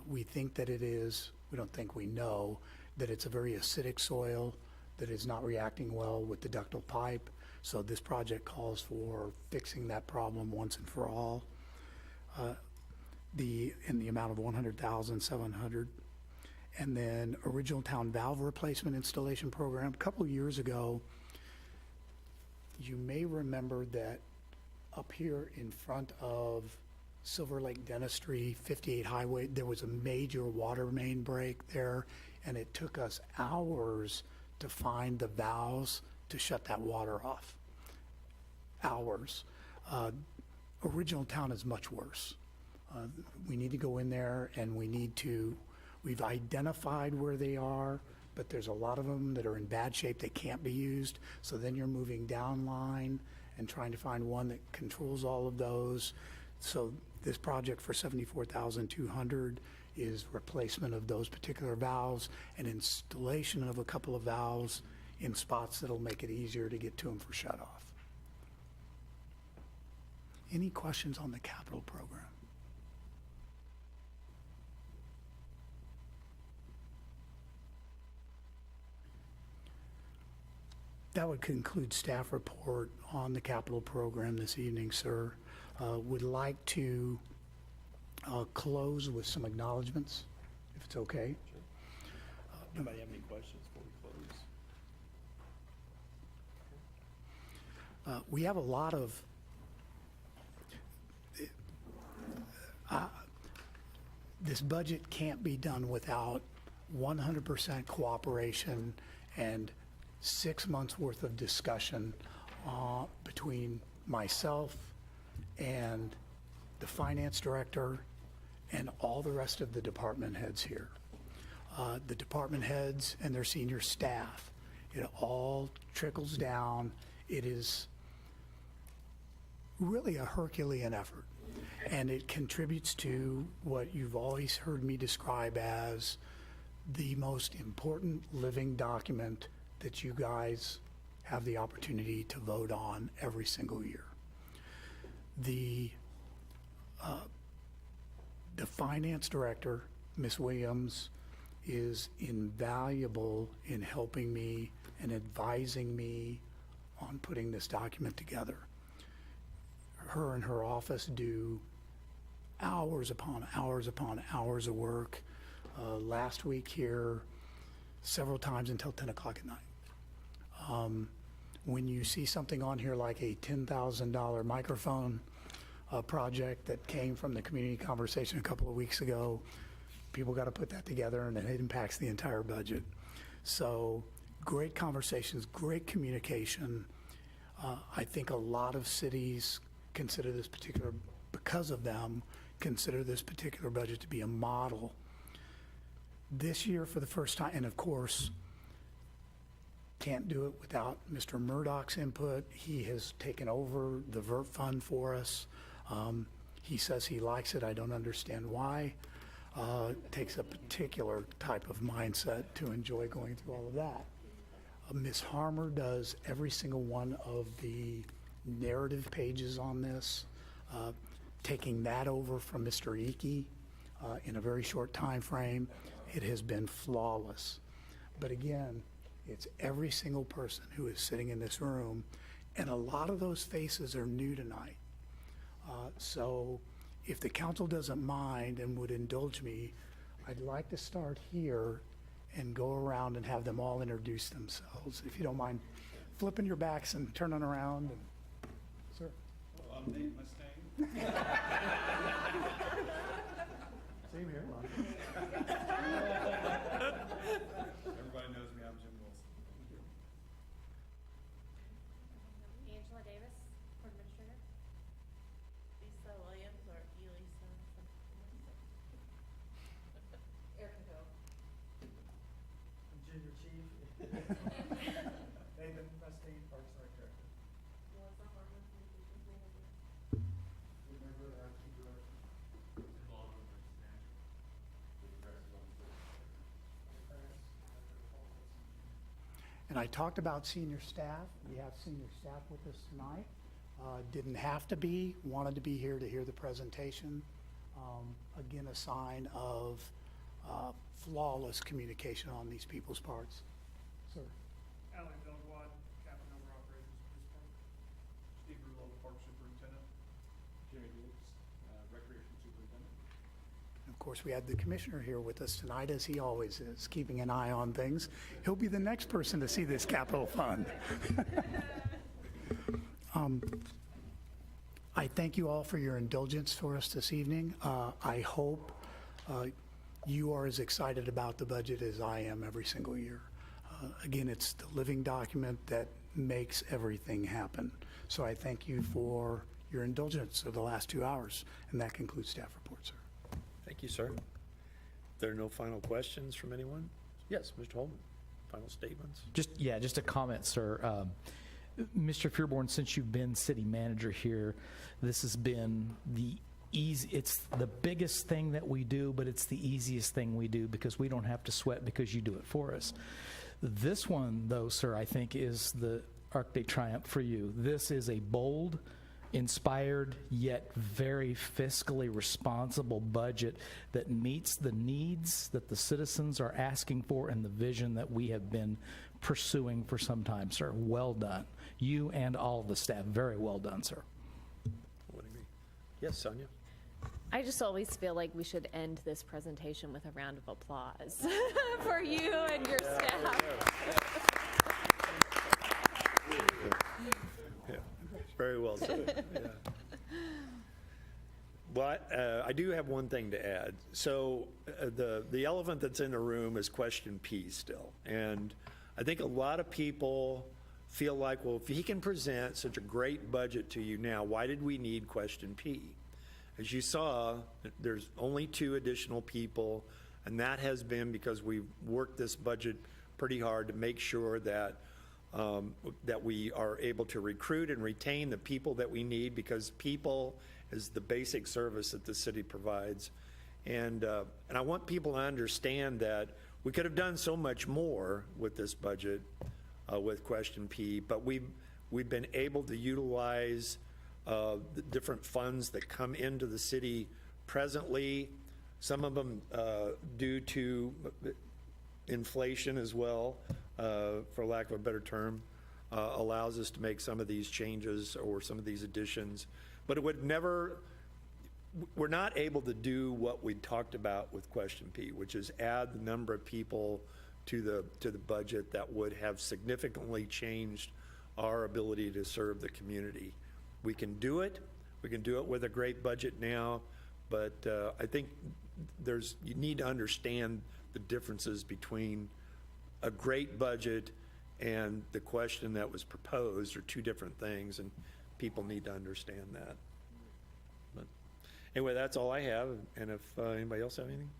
A: We think that it is, we don't think, we know that it's a very acidic soil that is not reacting well with the ductile pipe. So this project calls for fixing that problem once and for all. In the amount of $100,700. And then Original Town Valve Replacement Installation Program. A couple of years ago, you may remember that up here in front of Silver Lake Dentistry, 58 Highway, there was a major water main break there, and it took us hours to find the valves to shut that water off. Hours. Original Town is much worse. We need to go in there and we've identified where they are, but there's a lot of them that are in bad shape. They can't be used. So then you're moving down line and trying to find one that controls all of those. So this project for $74,200 is replacement of those particular valves and installation of a couple of valves in spots that'll make it easier to get to them for shut-off. Any questions on the capital program? That would conclude staff report on the capital program this evening, sir. Would like to close with some acknowledgements, if it's okay.
D: Anybody have any questions before we close?
A: We have a lot of this budget can't be done without 100% cooperation and 6 months worth of discussion between myself and the finance director and all the rest of the department heads here. The department heads and their senior staff, it all trickles down. It is really a Herculean effort, and it contributes to what you've always heard me describe as the most important living document that you guys have the opportunity to vote on every single year. The finance director, Ms. Williams, is invaluable in helping me and advising me on putting this document together. Her and her office do hours upon hours upon hours of work. Last week here, several times until 10 o'clock at night. When you see something on here like a $10,000 microphone project that came from the community conversation a couple of weeks ago, people got to put that together, and it impacts the entire budget. So great conversations, great communication. I think a lot of cities consider this particular, because of them, consider this particular budget to be a model. This year, for the first time, and of course, can't do it without Mr. Murdoch's input. He has taken over the VERT fund for us. He says he likes it. I don't understand why. It takes a particular type of mindset to enjoy going through all of that. Ms. Harmer does every single one of the narrative pages on this, taking that over from Mr. Icky in a very short time frame. It has been flawless. But again, it's every single person who is sitting in this room, and a lot of those faces are new tonight. So if the council doesn't mind and would indulge me, I'd like to start here and go around and have them all introduce themselves. If you don't mind flipping your backs and turning around. And, sir.
J: Well, I'm Nate Mustang.
A: Same here.
J: Everybody knows me, I'm Jim Wilson.
K: Angela Davis, Court Administrator. Lisa Williams, or Elisa. Erica Hill.
B: Junior Chief. Nathan Mustang, Parks and Rec Director.
K: Melissa Harmon, Communications Manager.
B: Remember our key director.
A: And I talked about senior staff. We have senior staff with us tonight. Didn't have to be, wanted to be here to hear the presentation. Again, a sign of flawless communication on these people's parts. Sir.
J: Alan Delgado, Captain Number Operations Police Department. Steve Rulo, Park Superintendent. Jerry Lewis, Recreation Superintendent.
A: Of course, we had the commissioner here with us tonight, as he always is, keeping an eye on things. He'll be the next person to see this capital fund. I thank you all for your indulgence for us this evening. I hope you are as excited about the budget as I am every single year. Again, it's the living document that makes everything happen. So I thank you for your indulgence of the last 2 hours, and that concludes staff report, sir.
D: Thank you, sir. There are no final questions from anyone? Yes, Mr. Holman, final statements?
B: Just a comment, sir. Mr. Fearborn, since you've been city manager here, this has been the easy, it's the biggest thing that we do, but it's the easiest thing we do because we don't have to sweat because you do it for us. This one, though, sir, I think is the Arc de Triomphe for you. This is a bold, inspired, yet very fiscally responsible budget that meets the needs that the citizens are asking for and the vision that we have been pursuing for some time, sir. Well done. You and all of the staff, very well done, sir.
D: What do you mean? Yes, Sonia?
C: I just always feel like we should end this presentation with a round of applause for you and your staff.
D: Yeah, very well said. Yeah. But I do have one thing to add. So the elephant that's in the room is question P still. And I think a lot of people feel like, well, if he can present such a great budget to you now, why did we need question P? As you saw, there's only 2 additional people, and that has been because we've worked this budget pretty hard to make sure that that we are able to recruit and retain the people that we need, because people is the basic service that the city provides. And I want people to understand that we could have done so much more with this budget with question P, but we've been able to utilize the different funds that come into the city presently, some of them due to inflation as well, for lack of a better term, allows us to make some of these changes or some of these additions. But it would never, we're not able to do what we talked about with question P, which is add the number of people to the budget that would have significantly changed our ability to serve the community. We can do it. We can do it with a great budget now, but I think you need to understand the differences between a great budget and the question that was proposed are 2 different things, and people need to understand that. But anyway, that's all I have, and if anybody else have anything?